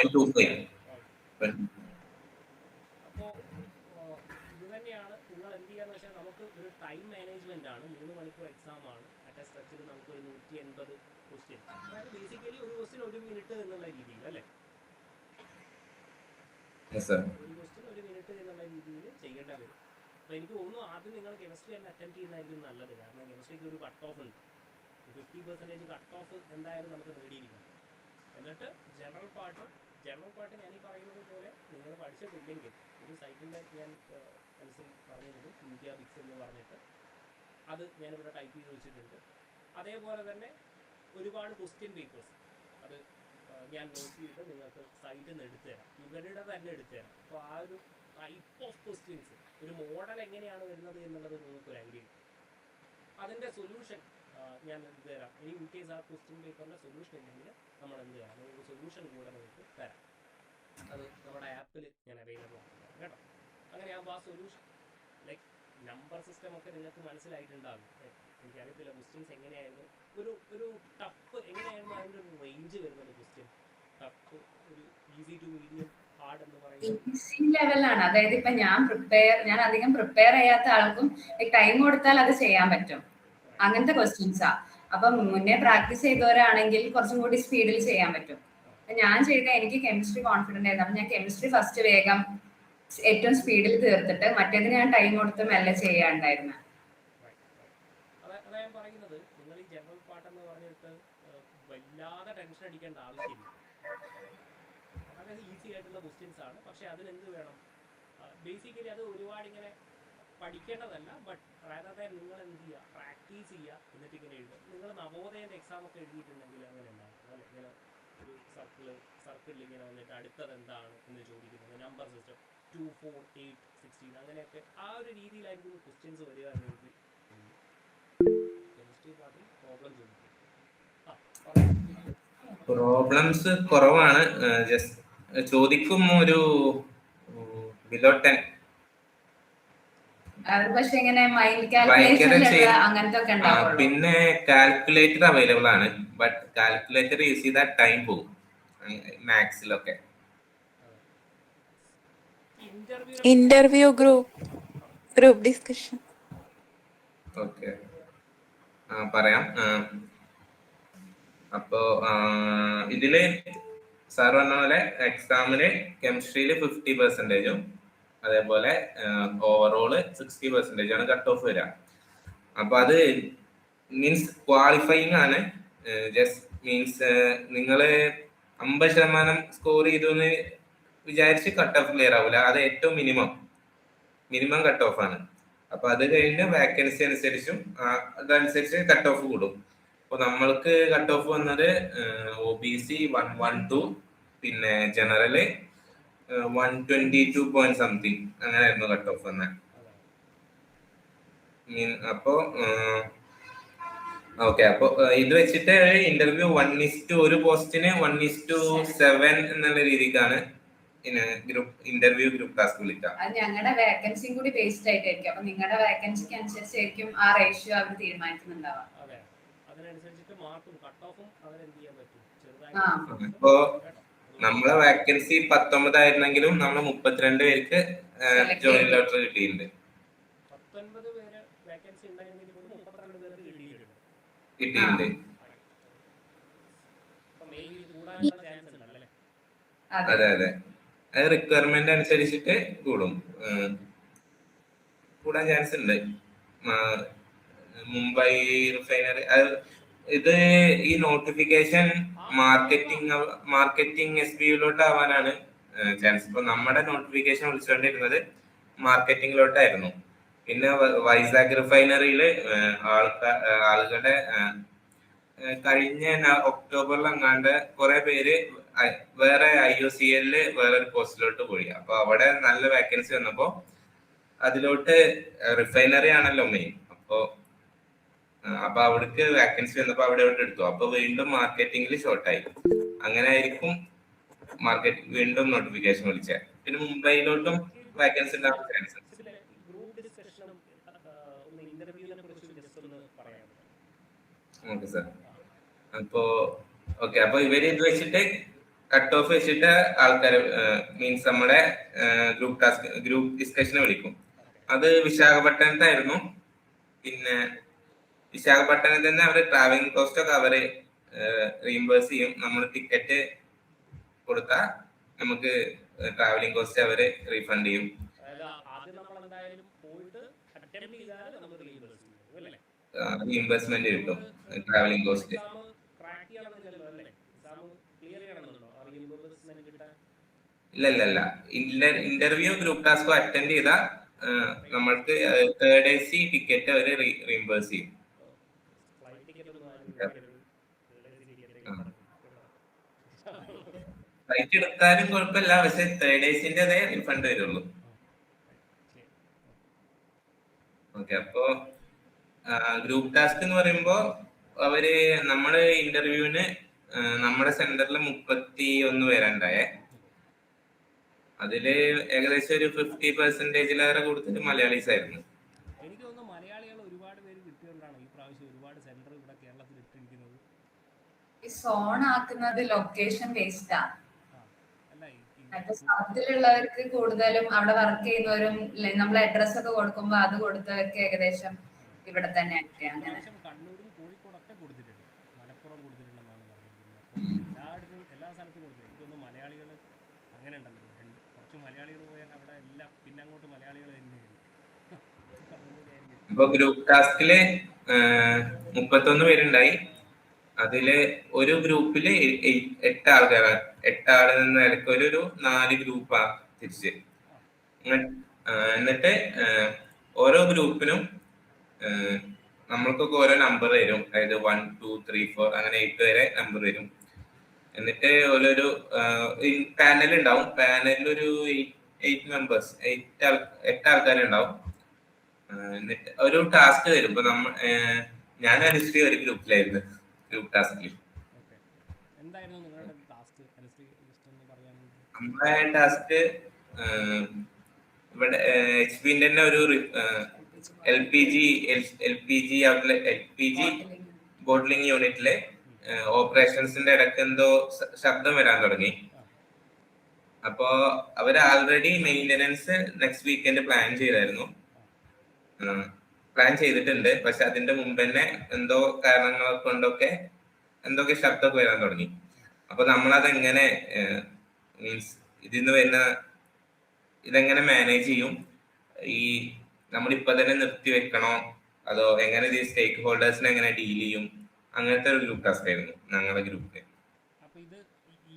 ഇത് തന്നെയാണ് നിങ്ങൾ എന്ത് ചെയ്യാന്ന് വെച്ചാൽ, നമുക്ക് ഒരു ടൈം മാനേജ്മെന്റ് ആണ്. 3 മണിക്കൂർ എക്സാം ആണ്. അറ്റ് സ്ട്രെച്ചിൽ നമുക്ക് ഒരു 180 ക്വസ്റ്റ്യൻ, അതായത് ബേസിക്കലി ഒരു ക്വസ്റ്റ്യൻ 1 മിനിറ്റ് എന്നുള്ള രീതിയിൽ അല്ലേ? ഒരു ക്വസ്റ്റ്യൻ 1 മിനിറ്റ് എന്നുള്ള രീതിയിൽ ചെയ്യേണ്ട വരും. അപ്പോൾ എനിക്ക് തോന്നുന്നു ആദ്യം നിങ്ങൾ കെമിസ്ട്രി തന്നെ അറ്റൻഡ് ചെയ്യുന്നതായിരിക്കും നല്ലത്. കാരണം കെമിസ്ട്രിക്ക് ഒരു കട്ട് ഓഫ് ഉണ്ട്, 50% കട്ട് ഓഫ് എന്തായാലും നമുക്ക് നേടിയിരിക്കണം. എന്നിട്ട് ജനറൽ പാർട്ട് ഞാൻ ഈ പറയുന്നത് പോലെ നിങ്ങൾ പഠിച്ചിട്ടില്ലെങ്കിൽ ഒരു സൈറ്റിൻ്റെ ഞാൻ പറഞ്ഞിരുന്നു, ഇന്ത്യാബിക്സ് എന്ന് പറഞ്ഞിട്ട്, അത് ഞാനിവിടെ ടൈപ്പ് ചെയ്ത് വെച്ചിട്ടുണ്ട്. അതേപോലെ തന്നെ ഒരുപാട് ക്വസ്റ്റ്യൻ പേപ്പേഴ്സ് അത് ഞാൻ നോക്കിയിട്ട് നിങ്ങൾക്ക് സൈറ്റിൽ നിന്ന് എടുത്തു തരാം, ഇവരുടെ തന്നെ എടുത്തു തരാം. അപ്പോൾ ആ ഒരു ടൈപ്പ് ഓഫ് ക്വസ്റ്റ്യൻസ്, ഒരു മോഡൽ എങ്ങനെയാണ് വരുന്നത് എന്നുള്ളത് നിങ്ങൾക്കൊരു ഐഡിയ കിട്ടും. അതിൻ്റെ സൊല്യൂഷൻ ഞാൻ എന്ത് തരാം. ഇനി ഇൻ കേസ് ആ ക്വസ്റ്റ്യൻ പേപ്പറിൻ്റെ സൊല്യൂഷൻ ഇല്ലെങ്കിൽ നമ്മൾ എന്ത് തരാം, ഒരു സൊല്യൂഷൻ കൂടെ നിങ്ങൾക്ക് തരാം. അത് നമ്മുടെ ആപ്പിൽ ഞാൻ അവൈലബിൾ ആണ് കേട്ടോ. അങ്ങനെയാകുമ്പോൾ ആ സൊല്യൂഷൻ ലൈക്ക് നമ്പർ സിസ്റ്റം ഒക്കെ നിങ്ങൾക്ക് മനസ്സിലായിട്ടുണ്ടാകും. എനിക്കറിയത്തില്ല ക്വസ്റ്റ്യൻസ് എങ്ങനെയായിരുന്നു. ഒരു ഒരു ടഫ് എങ്ങനെയായിരുന്നു അതിൻ്റെ ഒരു റേഞ്ച് വരുന്നത് ക്വസ്റ്റ്യൻ? ടഫ്, ഒരു ഈസി ടു മീഡിയം, ഹാർഡ് എന്ന് പറയുന്നത് ഈസി ലെവലാണ്. അതായത് ഇപ്പൊ ഞാൻ അധികം പ്രിപ്പയർ ചെയ്യാത്ത ആൾക്കും ടൈം കൊടുത്താൽ അത് ചെയ്യാൻ പറ്റും. അങ്ങനത്തെ ക്വസ്റ്റ്യൻസാ. അപ്പം മുന്നേ പ്രാക്ടീസ് ചെയ്തവരാണെങ്കിൽ കുറച്ചും കൂടി സ്പീഡിൽ ചെയ്യാൻ പറ്റും. ഞാൻ ചെയ്ത എനിക്ക് കെമിസ്ട്രി കോൺഫിഡന്റ് ആയിരുന്നു. അപ്പൊ ഞാൻ കെമിസ്ട്രി ഫസ്റ്റ് വേഗം ഏറ്റവും സ്പീഡിൽ തീർത്തിട്ട് മറ്റേതിന് ഞാൻ ടൈം കൊടുത്ത് മെല്ലെ ചെയ്യാണ്ടായിരുന്നു. അതാ ഞാൻ പറയുന്നത്, നിങ്ങൾ ഈ ജനറൽ പാർട്ട് എന്ന് പറഞ്ഞിട്ട് വല്ലാതെ ടെൻഷൻ അടിക്കേണ്ട ആവശ്യമില്ല. വളരെ ഈസി ആയിട്ടുള്ള ക്വസ്റ്റ്യൻസ് ആണ്. പക്ഷെ അതിനെന്ത് വേണം? ബേസിക്കലി അത് ഒരുപാട് ഇങ്ങനെ പഠിക്കേണ്ടതല്ല. ബട്ട് റാദർ നിങ്ങൾ എന്ത് ചെയ്യുക, പ്രാക്ടീസ് ചെയ്യുക, എന്നിട്ട് ഇങ്ങനെ എഴുതുക. നിങ്ങൾ നവോദയൻ്റെ എക്സാം ഒക്കെ എഴുതിയിട്ടുണ്ടെങ്കിൽ അങ്ങനെ ഉണ്ടാകും. അല്ലെ, ഇങ്ങനെ ഒരു സർക്കിളിൽ ഇങ്ങനെ വന്നിട്ട് അടുത്തത് എന്താണ് എന്ന് ചോദിക്കുന്നത്, നമ്പർ സിസ്റ്റം 2, 4, 8, 16 അങ്ങനെയൊക്കെ ആ ഒരു രീതിയിലായിരിക്കും ക്വസ്റ്റ്യൻസ് വരിക എന്നെനിക്ക് കെമിസ്ട്രി പാർട്ടിൽ പ്രോബ്ലം ചോദിക്കും. പ്രോബ്ലംസ് കുറവാണ്. ജസ്റ്റ് ചോദിക്കും ഒരു ബിലോ 10. അത് പക്ഷെ ഇങ്ങനെ മൈൻഡ് കാൽക്കുലേഷൻ അങ്ങനത്തെ ഒക്കെ ഉണ്ടാവും. പിന്നെ കാൽക്കുലേറ്റർ അവൈലബിൾ ആണ്. ബട്ട് കാൽക്കുലേറ്റർ യൂസ് ചെയ്താൽ ടൈം പോകും മാത്സിലൊക്കെ. Interview group discussion. ഓക്കെ, പറയാം. അപ്പോ ഇതില് സാർ പറഞ്ഞ പോലെ എക്സാമിന് കെമിസ്ട്രിയിൽ 50%, അതേപോലെ ഓവറോള് 60% ആണ് കട്ട് ഓഫ് വരിക. അപ്പൊ അത് മീൻസ് ക്വാളിഫയിങ് ആണ്. ജസ്റ്റ് മീൻസ് നിങ്ങള് 50% സ്കോർ ചെയ്തു എന്ന് വിചാരിച്ച് കട്ട് ഓഫ് ക്ലിയർ ആവില്ല. അത് ഏറ്റവും മിനിമം കട്ട് ഓഫ് ആണ്. അപ്പൊ അത് കഴിഞ്ഞ് വാക്കൻസി അനുസരിച്ചും അതനുസരിച്ച് കട്ട് ഓഫ് കൂടും. അപ്പൊ നമ്മൾക്ക് കട്ട് ഓഫ് വന്നത് OBC 112, പിന്നെ ജനറല് 122 പോയിന്റ് സംതിങ് അങ്ങനെയായിരുന്നു കട്ട് ഓഫ് വന്നത്. അപ്പോ ഓക്കെ, അപ്പൊ ഇത് വെച്ചിട്ട് ഇന്റർവ്യൂ 1:1 ഒരു പോസ്റ്റിന് 1:7 എന്നുള്ള രീതിക്കാണ് ഇന്റർവ്യൂ ഗ്രൂപ്പ് ടാസ്ക് വിളിക്കുക. അത് ഞങ്ങളുടെ വേക്കൻസിയും കൂടി ബേസ്ഡ് ആയിട്ടായിരിക്കും. അപ്പൊ നിങ്ങളുടെ വേക്കൻസിക്ക് അനുസരിച്ചായിരിക്കും ആ റേഷ്യോ അവർ തീരുമാനിക്കുന്നുണ്ടാവാം. അതിനനുസരിച്ചിട്ട് മാർക്കും കട്ട് ഓഫും അവരെന്ത് ചെയ്യാൻ പറ്റും. ഇപ്പോ നമ്മളെ വേക്കൻസി 19 ആയിരുന്നെങ്കിലും നമ്മൾ 32 പേർക്ക് ജോയിൻ ലെറ്റർ കിട്ടിയിട്ടുണ്ട്. 19 പേര് വേക്കൻസി ഉണ്ടായിരുന്നെങ്കിൽ 32 പേർക്ക് കിട്ടിയിട്ടുണ്ട്. അതെ, അത് റിക്വയർമെന്റ് അനുസരിച്ചിട്ട് കൂടാൻ ചാൻസ് ഉണ്ട്. മുംബൈ റിഫൈനറി ഇത് ഈ നോട്ടിഫിക്കേഷൻ മാർക്കറ്റിംഗ് SBUലോട്ട് ആവാനാണ് ചാൻസ്. ഇപ്പൊ നമ്മുടെ നോട്ടിഫിക്കേഷൻ വിളിച്ചുകൊണ്ടിരുന്നത് മാർക്കറ്റിംഗിലോട്ടായിരുന്നു. പിന്നെ വൈസാഗ് റിഫൈനറിയില് ആളുകളുടെ കഴിഞ്ഞ ഒക്ടോബറിൽ അങ്ങാണ്ട് കുറെ പേര് വേറെ IOCL വേറൊരു പോസ്റ്റിലോട്ട് പോയി. അപ്പൊ അവിടെ നല്ല വാക്കൻസി വന്നപ്പോ അതിലോട്ട് റിഫൈനറി ആണല്ലോ മെയിൻ. അപ്പൊ അവിടേക്ക് വാക്കൻസി വന്നപ്പോ അവിടെ എടുത്തു. അപ്പൊ വീണ്ടും മാർക്കറ്റിംഗിൽ ഷോർട്ടായി. അങ്ങനെ ആയിരിക്കും വീണ്ടും നോട്ടിഫിക്കേഷൻ വിളിച്ചത്. പിന്നെ മുംബൈയിലോട്ടും വാക്കൻസി ഉണ്ടാവാൻ ചാൻസ്. Okay sir. അപ്പൊ ഇവര് ഇത് വെച്ചിട്ട് കട്ട് ഓഫ് വെച്ചിട്ട് ആൾക്കാർ മീൻസ് നമ്മുടെ ഗ്രൂപ്പ് ഡിസ്കഷന് വിളിക്കും. അത് വിശാഖപട്ടണത്തായിരുന്നു. പിന്നെ വിശാഖപട്ടണത്തിൽ നിന്ന് അവര് ട്രാവലിംഗ് കോസ്റ്റ് ഒക്കെ അവര് റീംബേഴ്സ് ചെയ്യും. നമ്മൾ ടിക്കറ്റ് കൊടുത്താൽ നമുക്ക് ട്രാവലിംഗ് കോസ്റ്റ് അവര് റീഫണ്ട് ചെയ്യും. റീംബേഴ്സ്മെന്റ് കിട്ടും ട്രാവലിംഗ് കോസ്റ്റ്. ഇല്ല, ഇന്റർവ്യൂ ഗ്രൂപ്പ് ടാസ്ക് അറ്റൻഡ് ചെയ്താൽ നമ്മൾക്ക് 3rd AC ടിക്കറ്റ് അവര് റീംബേഴ്സ് ചെയ്യും. ഫ്ലൈറ്റ് എടുത്താലും കുഴപ്പമില്ല, പക്ഷെ 3rd ACന്റെ റീഫണ്ട് വരുള്ളൂ. ഓക്കെ, അപ്പോ ഗ്രൂപ്പ് ടാസ്ക് എന്ന് പറയുമ്പോ അവര് നമ്മുടെ ഇന്റർവ്യൂവിന് നമ്മുടെ സെന്ററിൽ 31 പേരുണ്ടായേ. അതില് ഏകദേശം ഒരു 50% കൂടുതൽ മലയാളീസ് ആയിരുന്നു. എനിക്ക് തോന്നുന്നു മലയാളികൾ ഒരുപാട് പേര് കിട്ടിയോണ്ടാണ് ഈ പ്രാവശ്യം സോൺ ആക്കുന്നത് ലൊക്കേഷൻ ബേസ്ഡാ. അല്ല അപ്പൊ സൗത്തിലുള്ളവർക്ക് കൂടുതലും അവിടെ വർക്ക് ചെയ്യുന്നവരും നമ്മൾ അഡ്രസ് ഒക്കെ കൊടുക്കുമ്പോ അത് കൊടുത്തവർക്ക് ഏകദേശം ഇവിടെ തന്നെ ആക്കി അങ്ങനെ. കണ്ണൂരും കോഴിക്കോടൊക്കെ കൊടുത്തിട്ടുണ്ട്, മലപ്പുറം കൊടുത്തിട്ടുണ്ടെന്നാണ് പറഞ്ഞിരിക്കുന്നത്. അപ്പോൾ എല്ലാ സ്ഥലത്തും കൊടുത്തിട്ടുണ്ട്. എനിക്കൊന്ന് മലയാളികൾ അങ്ങനെ ഉണ്ടല്ലോ, കുറച്ച് മലയാളികൾ പോയാൽ അവിടെ എല്ലാം പിന്നെ അങ്ങോട്ട് മലയാളികൾ തന്നെയായിരിക്കും. ഇപ്പൊ ഗ്രൂപ്പ് ടാസ്കില് 31 പേരുണ്ടായി. അതില് ഒരു ഗ്രൂപ്പില് 8 ആൾക്കാരാണ്. 8 ആളിൽ നിന്ന് നിലക്ക് ഒരു 4 ഗ്രൂപ്പാ തിരിച്ച്. എന്നിട്ട് ഓരോ ഗ്രൂപ്പിനും നമ്മൾക്കൊക്കെ ഓരോ നമ്പർ തരും. അതായത് 1, 2, 3, 4 അങ്ങനെ 8 വരെ നമ്പർ വരും. എന്നിട്ട് ഓരോരു പാനൽ ഉണ്ടാവും. പാനലിൽ ഒരു 8 മെമ്പേഴ്സ് 8 ആൾക്കാരുണ്ടാവും. എന്നിട്ട് ഒരു ടാസ്ക് തരും. ഇപ്പൊ ഞാൻ അനുശ്രീ ഒരു ഗ്രൂപ്പിലായിരുന്നു, ഗ്രൂപ്പ് ടാസ്കിൽ. എന്തായിരുന്നു നിങ്ങളുടെ ടാസ്ക്? നമ്മളെ ടാസ്ക് ഇവിടെ HP-ന്റെ തന്നെ ഒരു LPG ബോട്ട്ലിംഗ് യൂണിറ്റിലെ ഓപ്പറേഷൻസിന്റെ ഇടയ്ക്ക് എന്തോ ശബ്ദം വരാൻ തുടങ്ങി. അപ്പോ അവര് already maintenance next weekend plan ചെയ്തിട്ടുണ്ട്. പക്ഷെ അതിന്റെ മുമ്പ് തന്നെ എന്തോ കാരണങ്ങൾ കൊണ്ടൊക്കെ എന്തൊക്കെ ശബ്ദമൊക്കെ വരാൻ തുടങ്ങി. അപ്പൊ നമ്മളതെങ്ങനെ മീൻസ് ഇതിന്ന് വരുന്ന ഇതെങ്ങനെ മാനേജ് ചെയ്യും? ഈ നമ്മളിപ്പോ തന്നെ നിർത്തി വെക്കണോ, അതോ എങ്ങനെ ഈ സ്റ്റേക്ക് ഹോൾഡേഴ്സിനെ എങ്ങനെ ഡീൽ ചെയ്യും? അങ്ങനത്തെ ഒരു ഗ്രൂപ്പ് ടാസ്ക് ആയിരുന്നു ഞങ്ങളുടെ ഗ്രൂപ്പിൽ. അപ്പൊ ഇത്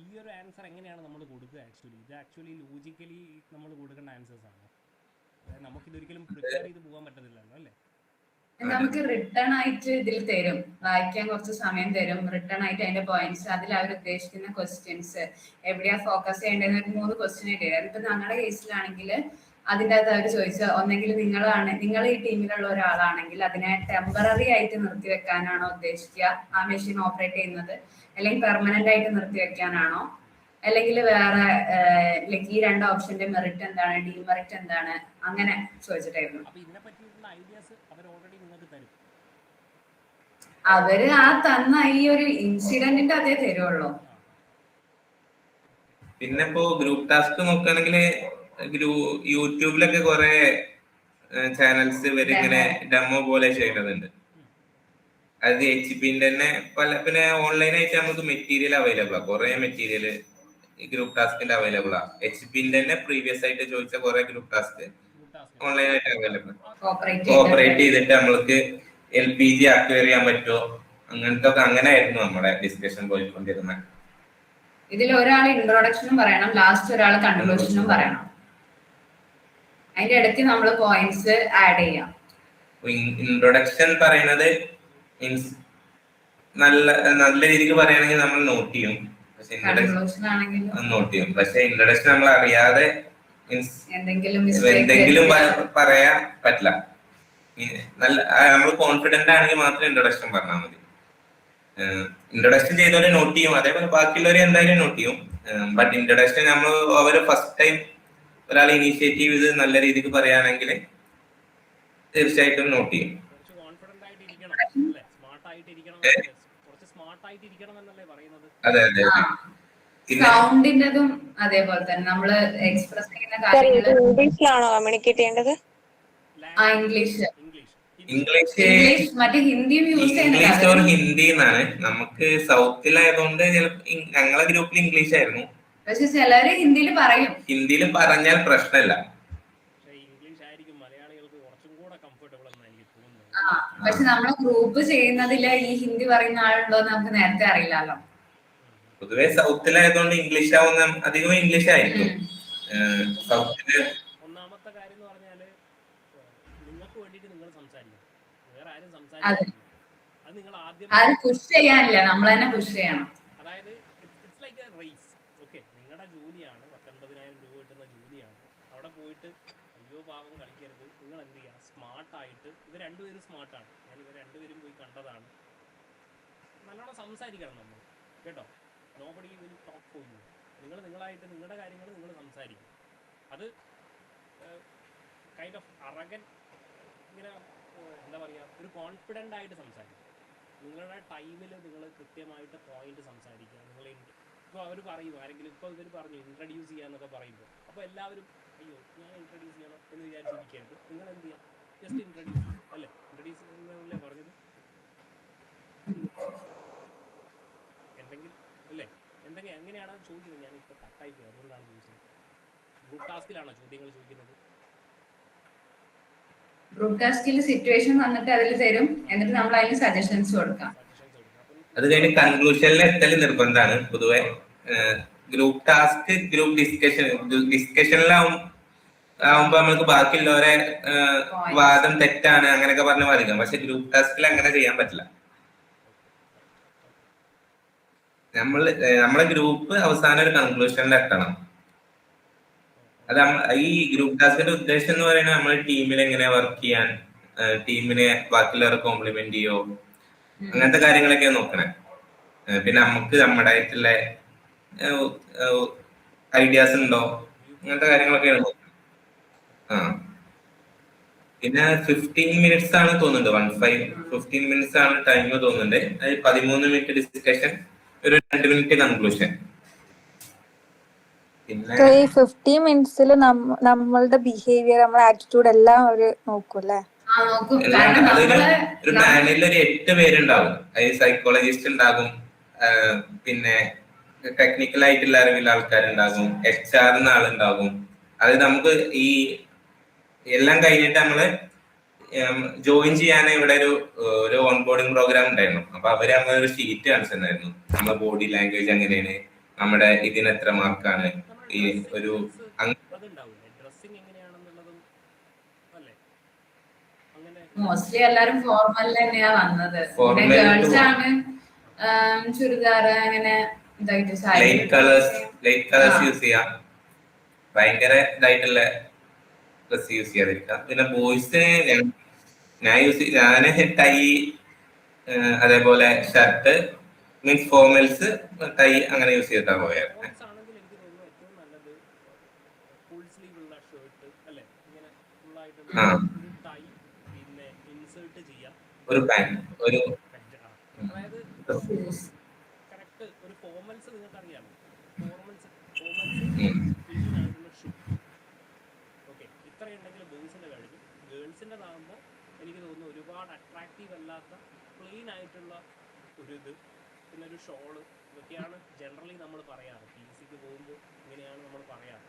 ഈ ഒരു ആൻസർ എങ്ങനെയാണ് നമ്മൾ കൊടുക്കുക? ഇത് ആക്ച്വലി ലോജിക്കലി നമ്മൾ കൊടുക്കേണ്ട ആൻസേഴ്സ് ആണ്. അതായത് നമുക്കിതൊരിക്കലും പ്രിപ്പയർ ചെയ്ത് പോകാൻ പറ്റത്തില്ലല്ലോ അല്ലേ? നമുക്ക് റിട്ടേൺ ആയിട്ട് ഇതിൽ തരും, വായിക്കാൻ കുറച്ച് സമയം തരും. റിട്ടേൺ ആയിട്ട് അതിന്റെ പോയിന്റ്സ്, അതിൽ അവർ ഉദ്ദേശിക്കുന്ന ക്വസ്റ്റ്യൻസ്, എവിടെയാ ഫോക്കസ് ചെയ്യേണ്ടതെന്ന് ഒരു 3 ക്വസ്റ്റ്യൻ തരും. ഇപ്പൊ ഞങ്ങളുടെ കേസിലാണെങ്കിൽ അതിൻ്റെ അകത്ത് അവർ ചോദിച്ച ഒന്നെങ്കിൽ നിങ്ങൾ ഈ ടീമിലുള്ള ഒരാളാണെങ്കിൽ അതിനെ ടെമ്പററി ആയിട്ട് നിർത്തിവെക്കാനാണോ ഉദ്ദേശിക്കുക ആ മെഷീൻ ഓപ്പറേറ്റ് ചെയ്യുന്നത്, അല്ലെങ്കിൽ പെർമനന്റ് ആയിട്ട് നിർത്തിവെക്കാനാണോ, അല്ലെങ്കിൽ വേറെ ലൈക്ക് ഈ 2 ഓപ്ഷന്റെ മെറിറ്റ് എന്താണ്, ഡിമെറിറ്റ് എന്താണ്, അങ്ങനെ ചോദിച്ചിട്ടായിരുന്നു. അവര് ആ തന്ന ഈ ഒരു ഇൻസിഡന്റിന്റെ അതേ തരുള്ളൂ. പിന്നെ ഇപ്പോ ഗ്രൂപ്പ് ടാസ്ക് നോക്കുകയാണെങ്കിൽ യൂട്യൂബിലൊക്കെ കുറെ ചാനൽസ് ഇവരിങ്ങനെ ഡെമോ പോലെ ചെയ്യുന്നുണ്ട്. അത് HP-ന്റെ തന്നെ പിന്നെ ഓൺലൈനായിട്ട് നമുക്ക് മെറ്റീരിയൽ അവൈലബിൾ ആ, കുറെ മെറ്റീരിയൽ ഈ ഗ്രൂപ്പ് ടാസ്കിന്റെ അവൈലബിൾ ആ. HP-ന്റെ തന്നെ പ്രീവിയസ് ആയിട്ട് ചോദിച്ച കുറെ ഗ്രൂപ്പ് ടാസ്ക് ഓൺലൈനായിട്ട് അവൈലബിൾ. കോപ്പറേറ്റ് ചെയ്തിട്ട് നമ്മൾക്ക് LPG അക്വയർ ചെയ്യാൻ പറ്റുമോ, അങ്ങനത്തെ ഒക്കെ അങ്ങനെ ആയിരുന്നു നമ്മുടെ ഡിസ്കഷൻ പോയിക്കൊണ്ടിരുന്നത്. ഇതിൽ ഒരാൾ ഇൻട്രൊഡക്ഷനും പറയണം, ലാസ്റ്റ് ഒരാൾ കൺക്ലൂഷനും പറയണം. അതിന്റെ ഇടയ്ക്ക് നമ്മൾ പോയിന്റ്സ് ആഡ് ചെയ്യാം. ഇൻട്രൊഡക്ഷൻ പറയുന്നത് മീൻസ് നല്ല രീതിക്ക് പറയുകയാണെങ്കിൽ നമ്മൾ നോട്ട് ചെയ്യും. പക്ഷെ നോട്ട് ചെയ്യും. പക്ഷെ ഇൻട്രൊഡക്ഷൻ നമ്മൾ അറിയാതെ മീൻസ് എന്തെങ്കിലും പറയാൻ പറ്റില്ല. നമ്മൾ കോൺഫിഡന്റ് ആണെങ്കിൽ മാത്രം ഇൻട്രൊഡക്ഷൻ പറഞ്ഞാൽ മതി. ഇൻട്രൊഡക്ഷൻ ചെയ്തവരെ നോട്ട് ചെയ്യും, അതേപോലെ ബാക്കിയുള്ളവരെ എന്തായാലും നോട്ട് ചെയ്യും. ബട്ട് ഇൻട്രൊഡക്ഷൻ നമ്മൾ അവര് ഫസ്റ്റ് ടൈം ഒരാൾ ഇനീഷ്യേറ്റീവ് ഇത് നല്ല രീതിക്ക് പറയുകയാണെങ്കിൽ തീർച്ചയായിട്ടും നോട്ട് ചെയ്യും. അതെ അതെ. സൗണ്ടിന്റെതും അതേപോലെ തന്നെ നമ്മൾ എക്സ്പ്രസ് ചെയ്യുന്ന കാര്യങ്ങൾ ഇംഗ്ലീഷിലാണോ കമ്മ്യൂണിക്കേറ്റ് ചെയ്യേണ്ടത്? ഇംഗ്ലീഷ് മറ്റേ ഹിന്ദിയും യൂസ് ഇംഗ്ലീഷ് ഓർ ഹിന്ദി എന്നാണ്. നമുക്ക് സൗത്തിലായതുകൊണ്ട് ഞങ്ങളെ ഗ്രൂപ്പിൽ ഇംഗ്ലീഷ് ആയിരുന്നു. പക്ഷെ ചിലര് ഹിന്ദിയിൽ പറയും. ഹിന്ദിയിൽ പറഞ്ഞാൽ പ്രശ്നമില്ല. പക്ഷെ നമ്മളെ ഗ്രൂപ്പ് ചെയ്യുന്നതില് ഈ ഹിന്ദി പറയുന്ന ആളുണ്ടോ നമുക്ക് നേരത്തെ അറിയില്ലല്ലോ. പൊതുവെ സൗത്തിലായതുകൊണ്ട് ഇംഗ്ലീഷ് ആവുന്ന അധികം ഇംഗ്ലീഷ് ആയിരിക്കും. സൗത്തില് ഒന്നാമത്തെ കാര്യം എന്ന് പറഞ്ഞാല് നിങ്ങൾക്ക് വേണ്ടിയിട്ട് നിങ്ങൾ സംസാരിക്കണം, വേറെ ആരും അത് നിങ്ങൾ ആദ്യം ആരും പുഷ് ചെയ്യാനില്ല, നമ്മൾ തന്നെ പുഷ് ചെയ്യണം. അതായത് it's like a race. Okay, നിങ്ങളുടെ ജോലിയാണ്, 19,000 രൂപ കിട്ടുന്ന ജോലിയാണ്. അവിടെ പോയിട്ട് അയ്യോ പാവം കളിക്കരുത്. നിങ്ങൾ എന്ത് ചെയ്യുക, സ്മാർട്ടായിട്ട്, ഇവർ രണ്ടുപേരും സ്മാർട്ടാണ്, ഞാൻ ഇവർ രണ്ടുപേരും പോയി കണ്ടതാണ്, നല്ലോണം സംസാരിക്കണം നമ്മൾ, കേട്ടോ. Nobody will talk for you. നിങ്ങൾ നിങ്ങളായിട്ട് നിങ്ങളുടെ കാര്യങ്ങൾ നിങ്ങൾ സംസാരിക്കും. അത് കൈൻഡ് ഓഫ് അറഗൻ, ഇങ്ങനെ എന്താ പറയുക, ഒരു കോൺഫിഡൻ്റ് ആയിട്ട് സംസാരിക്കും. നിങ്ങളുടെ ടൈമിൽ നിങ്ങൾ കൃത്യമായിട്ട് പോയിന്റ് സംസാരിക്കുക. നിങ്ങൾ ഇപ്പോൾ അവർ പറയും ആരെങ്കിലും, ഇപ്പോൾ ഇവർ പറഞ്ഞു ഇൻട്രൊഡ്യൂസ് ചെയ്യാന്നൊക്കെ പറയുമ്പോൾ, അപ്പോൾ എല്ലാവരും അയ്യോ ഞാൻ ഇൻട്രൊഡ്യൂസ് ചെയ്യണം എന്ന് വിചാരിച്ചിരിക്കരുത്. നിങ്ങൾ എന്ത് ചെയ്യുക, ജസ്റ്റ് ഇൻട്രൊഡ്യൂസ് ചെയ്യും അല്ലേ? ഇൻട്രൊഡ്യൂസ് ചെയ്യുന്നതല്ലേ പറഞ്ഞത്? എന്തെങ്കിലും അല്ലേ, എന്തെങ്കിലും എങ്ങനെയാണ് ചോദിക്കുന്നത്? ഞാനിപ്പോൾ കട്ടായി പോയി, അതുകൊണ്ടാണ് ചോദിച്ചത്. ഗ്രൂപ്പ് ടാസ്കിലാണോ ചോദ്യങ്ങൾ ചോദിക്കുന്നത്? ഗ്രൂപ്പ് ടാസ്കിൽ സിറ്റുവേഷൻ വന്നിട്ട് അതിൽ തരും, എന്നിട്ട് നമ്മൾ അതിന് സജഷൻസ് കൊടുക്കാം. സജഷൻസ് കൊടുക്കുക. അപ്പം അത് കഴിഞ്ഞ് കൺക്ലൂഷനിൽ എത്തൽ നിർബന്ധമാണ് പൊതുവെ. ഗ്രൂപ്പ് ടാസ്ക്, ഗ്രൂപ്പ് ഡിസ്കഷനിലാവുമ്പോ നമുക്ക് ബാക്കിയുള്ളവരെ വാദം തെറ്റാണ് അങ്ങനെയൊക്കെ പറഞ്ഞ് വാദിക്കാം. പക്ഷെ ഗ്രൂപ്പ് ടാസ്കിൽ അങ്ങനെ ചെയ്യാൻ പറ്റില്ല. നമ്മളെ ഗ്രൂപ്പ് അവസാനം ഒരു കൺക്ലൂഷനിൽ എത്തണം. അത് ഈ ഗ്രൂപ്പ് ടാസ്കിന്റെ ഉദ്ദേശം എന്ന് പറയുന്നത് നമ്മൾ ടീമിൽ എങ്ങനെ വർക്ക് ചെയ്യാൻ, ടീമിനെ ബാക്കിയുള്ളവരെ കോംപ്ലിമെന്റ് ചെയ്യോ, അങ്ങനത്തെ കാര്യങ്ങളൊക്കെ നോക്കണേ. പിന്നെ നമുക്ക് നമ്മുടെ ആയിട്ടുള്ള ഐഡിയാസ് ഉണ്ടോ, അങ്ങനത്തെ കാര്യങ്ങളൊക്കെയാണ് നോക്കുന്നത്. പിന്നെ 15 മിനിറ്റ്സ് ആണ് തോന്നുന്നുണ്ട്, 15 മിനിറ്റ്സ് ആണ് ടൈം തോന്നുന്നുണ്ട്. അത് 13 മിനിറ്റ് ഡിസ്കഷൻ, ഒരു 2 മിനിറ്റ് കൺക്ലൂഷൻ. പിന്നെ ഈ 15 മിനിറ്റ്സിൽ നമ്മളുടെ ബിഹേവിയർ, നമ്മുടെ ആറ്റിറ്റ്യൂഡ് എല്ലാം അവര് നോക്കൂല്ലേ? ഒരു പാനലിൽ ഒരു 8 പേരുണ്ടാവും. അതിൽ സൈക്കോളജിസ്റ്റ് ഉണ്ടാകും, പിന്നെ ടെക്നിക്കൽ ആയിട്ടുള്ള അറിവുള്ള ആൾക്കാരുണ്ടാകും, HR ആളുണ്ടാകും. അത് നമുക്ക് ഈ എല്ലാം കഴിഞ്ഞിട്ട് നമ്മള് ജോയിൻ ചെയ്യാൻ ഇവിടെ ഒരു ഓൺബോർഡിംഗ് പ്രോഗ്രാം ഉണ്ടായിരുന്നു. അപ്പൊ അവര് നമ്മളൊരു ഷീറ്റ് കാണിച്ചിട്ടുണ്ടായിരുന്നു. നമ്മുടെ ബോഡി ലാംഗ്വേജ് എങ്ങനെയാണ്, നമ്മുടെ ഇതിന് എത്ര മാർക്കാണ്, ഈ ഒരു മോസ്റ്റ്ലി എല്ലാരും ഫോർമൽ തന്നെയാ വന്നത്. ഗേൾസ് ആണ് ചുരിദാർ അങ്ങനെ ലൈറ്റ് കളേഴ്സ് യൂസ് ചെയ്യാം, ഭയങ്കര ഇതായിട്ടുള്ള ഡ്രസ് യൂസ് ചെയ്യാതിരിക്കാം. പിന്നെ ബോയ്സ് ഞാന് ടൈ, അതേപോലെ ഷർട്ട്, മീൻസ് ഫോർമൽസ്, ടൈ അങ്ങനെ യൂസ് ചെയ്തിട്ടാ പോയത്. ഒരു പാന്റ്, ഒരു ഫോർമൽസ് നിങ്ങൾക്ക് അറിയാമോ? ഓക്കെ, ഇത്രയുണ്ടെങ്കിൽ ബോയ്സിന്റെ കഴിഞ്ഞു. ഗേൾസിൻ്റെതാകുമ്പോൾ എനിക്ക് തോന്നുന്നു ഒരുപാട് അട്രാക്റ്റീവ് അല്ലാത്ത പ്ലെയിൻ ആയിട്ടുള്ള ഒരു ഇത്, പിന്നെ ഒരു ഷോള്, ഇതൊക്കെയാണ് ജനറലി നമ്മൾ പറയാറ്. PCക്ക് പോകുമ്പോൾ ഇങ്ങനെയാണ് നമ്മൾ പറയാറ്.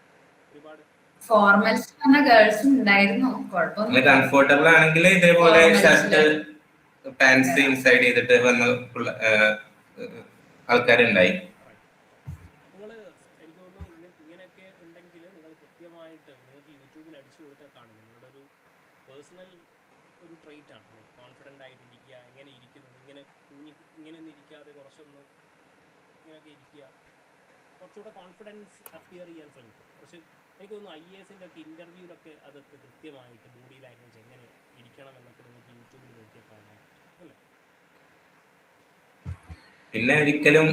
ഒരുപാട് ഫോർമൽസ് ഗേൾസ് ഉണ്ടായിരുന്നു, കുഴപ്പമൊന്നും. കംഫർട്ടബിൾ ആണെങ്കിൽ ഇതേപോലെ ഷർട്ട് പാൻസ് ഇൻസൈഡ് ചെയ്തിട്ട് വന്ന ആൾക്കാരുണ്ടായി. നിങ്ങൾ എനിക്ക് തോന്നുന്നു ഇങ്ങനെയൊക്കെ ഉണ്ടെങ്കിൽ നിങ്ങൾ കൃത്യമായിട്ട് നിങ്ങൾക്ക് യൂട്യൂബിൽ അടിച്ചു കൊടുത്താൽ കാണും. നിങ്ങളുടെ ഒരു പേഴ്സണൽ ഒരു ട്രെയിറ്റ് ആണ് കോൺഫിഡൻ്റ് ആയിട്ടിരിക്കുക. എങ്ങനെ ഇരിക്കുന്നത്, ഇങ്ങനെ ഒന്നും ഇരിക്കാതെ കുറച്ചൊന്ന് ഇങ്ങനെയൊക്കെ ഇരിക്കുക, കുറച്ചുകൂടെ കോൺഫിഡൻസ് അപ്പിയർ ചെയ്യാൻ ശ്രമിക്കും. പക്ഷെ എനിക്ക് തോന്നുന്നു IASന്റെ ഒക്കെ ഇന്റർവ്യൂലൊക്കെ അതൊക്കെ കൃത്യമായിട്ട് ബോഡി ലാംഗ്വേജ് എങ്ങനെ ഇരിക്കണം എന്നൊക്കെ നിങ്ങൾക്ക് യൂട്യൂബിൽ നോക്കിയാൽ കാണാം അല്ലേ? പിന്നെ ഒരിക്കലും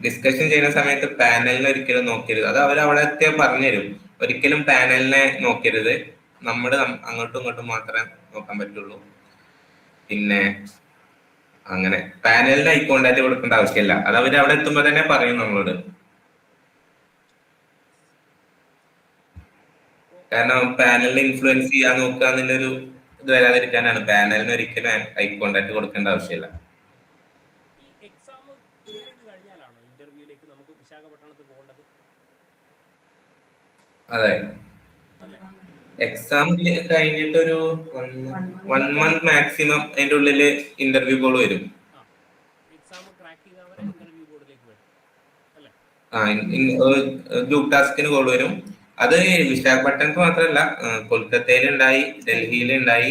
ഡിസ്കഷൻ ചെയ്യുന്ന സമയത്ത് പാനലിനെ ഒരിക്കലും നോക്കരുത്. അത് അവരവിടത്തെ പറഞ്ഞുതരും. ഒരിക്കലും പാനലിനെ നോക്കരുത്, നമ്മൾ അങ്ങോട്ടും ഇങ്ങോട്ടും മാത്രമേ നോക്കാൻ പറ്റുള്ളൂ. പിന്നെ അങ്ങനെ പാനലിന് ഐ കോണ്ടാക്ട് കൊടുക്കേണ്ട ആവശ്യമില്ല. അത് അവർ അവിടെ എത്തുമ്പോ തന്നെ പറയും നമ്മളോട്. കാരണം പാനലിനെ ഇൻഫ്ലുവൻസ് ചെയ്യാൻ നോക്കുക എന്നുള്ളൊരു ഇത് വരാതിരിക്കാനാണ്. പാനലിന് ഒരിക്കലും ഐ കോണ്ടാക്ട് കൊടുക്കേണ്ട ആവശ്യമില്ല. അതെ, എക്സാം കഴിഞ്ഞിട്ട് ഒരു 1 മന്ത് മാക്സിമം അതിന്റെ ഉള്ളില് ഇന്റർവ്യൂ കോൾ വരും. ഗ്രൂപ്പ് ടാസ്കിന് കോൾ വരും. അത് വിശാഖപട്ടണത്ത് മാത്രമല്ല, കൊൽക്കത്തയിൽ ഉണ്ടായി, ഡൽഹിയിൽ ഉണ്ടായി.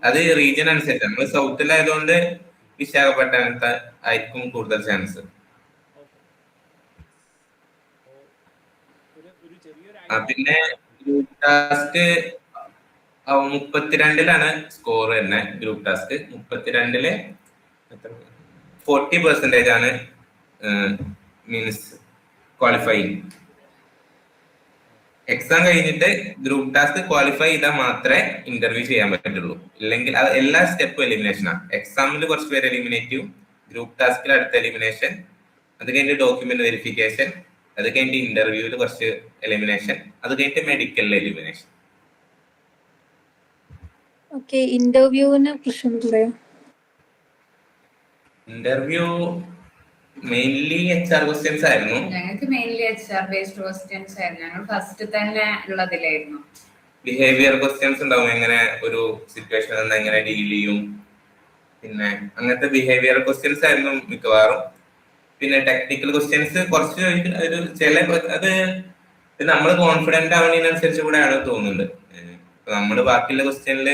അത് റീജിയൻ അനുസരിച്ച്. നമ്മൾ സൗത്തിലായതുകൊണ്ട് വിശാഖപട്ടണത്ത് ആയിരിക്കും കൂടുതൽ ചാൻസ്. പിന്നെ ഗ്രൂപ്പ് ടാസ്ക് 32-ലാണ് സ്കോർ തന്നെ. ഗ്രൂപ്പ് ടാസ്ക് 32-ല് 40% ആണ് മീൻസ് ക്വാളിഫൈ. എക്സാം കഴിഞ്ഞിട്ട് ഗ്രൂപ്പ് ടാസ്ക് ക്വാളിഫൈ ചെയ്താൽ മാത്രമേ ഇന്റർവ്യൂ ചെയ്യാൻ പറ്റുള്ളൂ. ഇല്ലെങ്കിൽ അത് എല്ലാ സ്റ്റെപ്പും എലിമിനേഷനാണ്. എക്സാമിൽ കുറച്ച് പേര് എലിമിനേറ്റ് ചെയ്യും, ഗ്രൂപ്പ് ടാസ്കിൽ അടുത്ത എലിമിനേഷൻ, അത് കഴിഞ്ഞിട്ട് ഡോക്യുമെന്റ് വെരിഫിക്കേഷൻ, അത് കഴിഞ്ഞിട്ട് ഇന്റർവ്യൂവിൽ കുറച്ച് എലിമിനേഷൻ, അത് കഴിഞ്ഞിട്ട് മെഡിക്കലിൽ എലിമിനേഷൻ. ഓക്കെ, ഇന്റർവ്യൂവിനെ കുറിച്ച് പറയാം. ഇന്റർവ്യൂ മെയിൻലി HR ക്വസ്റ്റ്യൻസ് ആയിരുന്നു. ഞങ്ങൾക്ക് മെയിൻലി HR ബേസ്ഡ് ക്വസ്റ്റ്യൻസ് ആയിരുന്നു. ഞങ്ങൾ ഫസ്റ്റ് തന്നെ ഉള്ളതിലായിരുന്നു. ബിഹേവിയർ ക്വസ്റ്റ്യൻസ് ഉണ്ടാവും, എങ്ങനെ ഒരു സിറ്റുവേഷൻ നിന്ന് എങ്ങനെ ഡീൽ ചെയ്യും, പിന്നെ അങ്ങനത്തെ ബിഹേവിയർ ക്വസ്റ്റ്യൻസ് ആയിരുന്നു മിക്കവാറും. പിന്നെ ടെക്നിക്കൽ ക്വസ്റ്റ്യൻസ് കുറച്ച് ഒരു ചില അത് നമ്മൾ കോൺഫിഡന്റ് ആവുന്നതിനനുസരിച്ച് കൂടെയാണ് തോന്നുന്നുണ്ട്. നമ്മൾ ബാക്കിയുള്ള ക്വസ്റ്റ്യനിൽ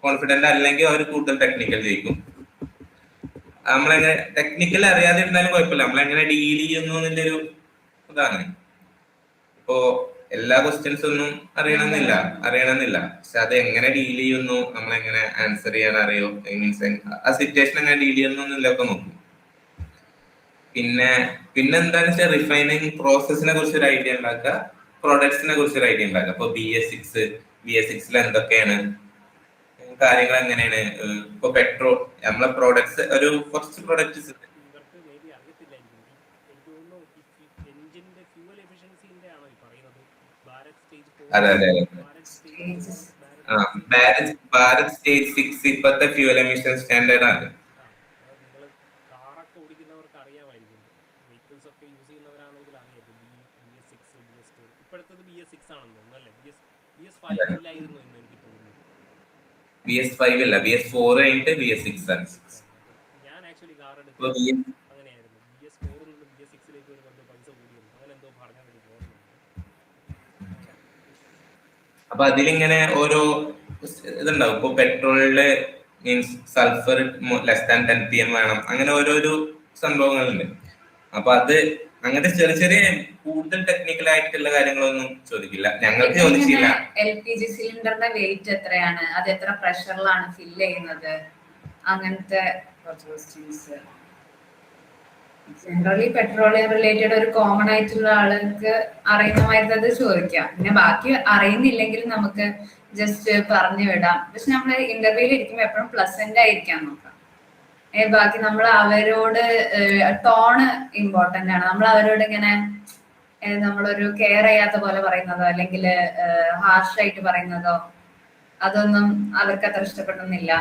കോൺഫിഡന്റ് അല്ലെങ്കിൽ അവർ കൂടുതൽ ടെക്നിക്കൽ ചെയ്യിക്കും. നമ്മളെങ്ങനെ ടെക്നിക്കൽ അറിയാതെ ഇരുന്നാലും കുഴപ്പമില്ല, നമ്മളെങ്ങനെ ഡീൽ ചെയ്യുന്നു എന്നൊരു ഇതാണ്. ഇപ്പോ എല്ലാ ക്വസ്റ്റ്യൻസ് ഒന്നും അറിയണമെന്നില്ല, പക്ഷെ അത് എങ്ങനെ ഡീൽ ചെയ്യുന്നു, നമ്മളെങ്ങനെ ആൻസർ ചെയ്യാൻ അറിയോ, മീൻസ് ആ സിറ്റുവേഷൻ എങ്ങനെ ഡീൽ ചെയ്യുന്നു എന്നുള്ളതൊക്കെ നോക്കും. പിന്നെന്താന്ന് വെച്ചാൽ റിഫൈനിങ് പ്രോസസ്സിനെ കുറിച്ച് ഒരു ഐഡിയ ഉണ്ടാക്കുക, പ്രോഡക്ട്സിനെ കുറിച്ച് ഒരു ഐഡിയ ഉണ്ടാക്കുക. ഇപ്പൊ BS6 എന്തൊക്കെയാണ് കാര്യങ്ങൾ, എങ്ങനെയാണ് ഇപ്പൊ പെട്രോൾ നമ്മളെ പ്രോഡക്ട്സ് ഒരു കുറച്ച് പ്രോഡക്ട്സ് ഇവർക്ക് മേബി അറിയത്തില്ലായിരിക്കും. എനിക്ക് തോന്നുന്നു എഞ്ചിന്റെ ഫ്യൂവൽ എഫിഷ്യൻസിന്റെ ആണോ ഈ പറയുന്നത്? ഭാരത് സ്റ്റേജ് ഭാരത് സ്റ്റേജ് 6 ഇപ്പോഴത്തെ ഫ്യൂവൽ എമിഷൻ സ്റ്റാൻഡേർഡ് ആണ്. നിങ്ങൾ കാറൊക്കെ ഓടിക്കുന്നവർക്ക് അറിയാമായിരിക്കും, വെഹിക്കിൾസ് ഒക്കെ യൂസ് ചെയ്യുന്നവരാണെങ്കിൽ അറിയാം. BS6 BS4 ഇപ്പോഴത്തത് BS6 ആണെന്ന് തോന്നുന്നു അല്ലേ? BS5 ഇല്ലായിരുന്നു എന്ന് എനിക്ക് തോന്നുന്നു. BS5 അല്ല, BS4 കഴിഞ്ഞിട്ട് BS6 ആണ്. ഞാൻ ആക്ച്വലി കാർ എടുത്ത് ഇപ്പൊ അങ്ങനെയായിരുന്നു. BS4 നിന്ന് BS6 വരുമ്പോൾ പൈസ കൂടിയുണ്ട്, അങ്ങനെ എന്തോ പറഞ്ഞ തോന്നുന്നു. അപ്പൊ അതിലിങ്ങനെ ഓരോ ഇതുണ്ടാവും. ഇപ്പൊ പെട്രോളില് means sulphur less than 10 PM വേണം, അങ്ങനെ ഓരോരോ സംഭവങ്ങളുണ്ട്. അപ്പൊ അത് അങ്ങനത്തെ ചെറിയ ചെറിയ കൂടുതൽ ടെക്നിക്കൽ ആയിട്ടുള്ള കാര്യങ്ങളൊന്നും ചോദിക്കില്ല, ഞങ്ങൾക്ക് ചോദിച്ചില്ല. LPG സിലിണ്ടറിന്റെ വെയിറ്റ് എത്രയാണ്, അത് എത്ര പ്രഷറിലാണ് ഫില്ല് ചെയ്യുന്നത്, അങ്ങനത്തെ കുറച്ച് ക്വസ്റ്റ്യൻസ്. ജനറലി പെട്രോളിയം റിലേറ്റഡ് ഒരു കോമൺ ആയിട്ടുള്ള ആൾക്ക് അറിയുന്നമായിരുന്നത് ചോദിക്കാം. പിന്നെ ബാക്കി അറിയുന്നില്ലെങ്കിൽ നമുക്ക് ജസ്റ്റ് പറഞ്ഞു വിടാം. പക്ഷെ നമ്മൾ ഇന്റർവ്യൂവിൽ ഇരിക്കുമ്പോൾ എപ്പോഴും പ്ലസന്റ് ആയിരിക്കാൻ നോക്കാം. ബാക്കി നമ്മൾ അവരോട് ടോണ് ഇമ്പോർട്ടന്റ് ആണ്. നമ്മൾ അവരോട് ഇങ്ങനെ നമ്മളൊരു കെയർ ചെയ്യാത്ത പോലെ പറയുന്നതോ അല്ലെങ്കിൽ ഹാർഷായിട്ട് പറയുന്നതോ അതൊന്നും അവർക്ക് അത്ര ഇഷ്ടപ്പെടുന്നില്ല.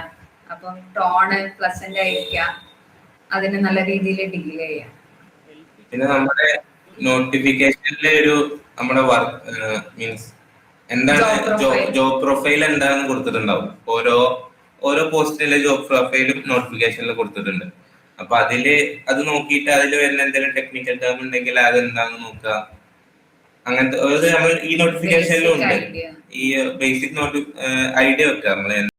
അപ്പം ടോണ് പ്ലസന്റ് ആയിരിക്കാം, അതിന് നല്ല രീതിയിൽ ഡീൽ ചെയ്യാം. പിന്നെ നമ്മുടെ നോട്ടിഫിക്കേഷനിലെ ഒരു നമ്മുടെ വർക്ക് മീൻസ് എന്താണ് ജോബ് പ്രൊഫൈൽ എന്താണെന്ന് കൊടുത്തിട്ടുണ്ടാവും. ഓരോ പോസ്റ്റിലെ ജോബ് പ്രൊഫൈലും നോട്ടിഫിക്കേഷനിൽ കൊടുത്തിട്ടുണ്ട്. അപ്പൊ അത് നോക്കിയിട്ട് അതിൽ വരുന്ന എന്തെങ്കിലും ടെക്നിക്കൽ ടേം ഉണ്ടെങ്കിൽ അതെന്താണെന്ന് നോക്കുക. അങ്ങനത്തെ നമ്മൾ ഈ നോട്ടിഫിക്കേഷനിലും ഉണ്ട്. ഈ ബേസിക് ഐഡിയ വെക്കുക നമ്മൾ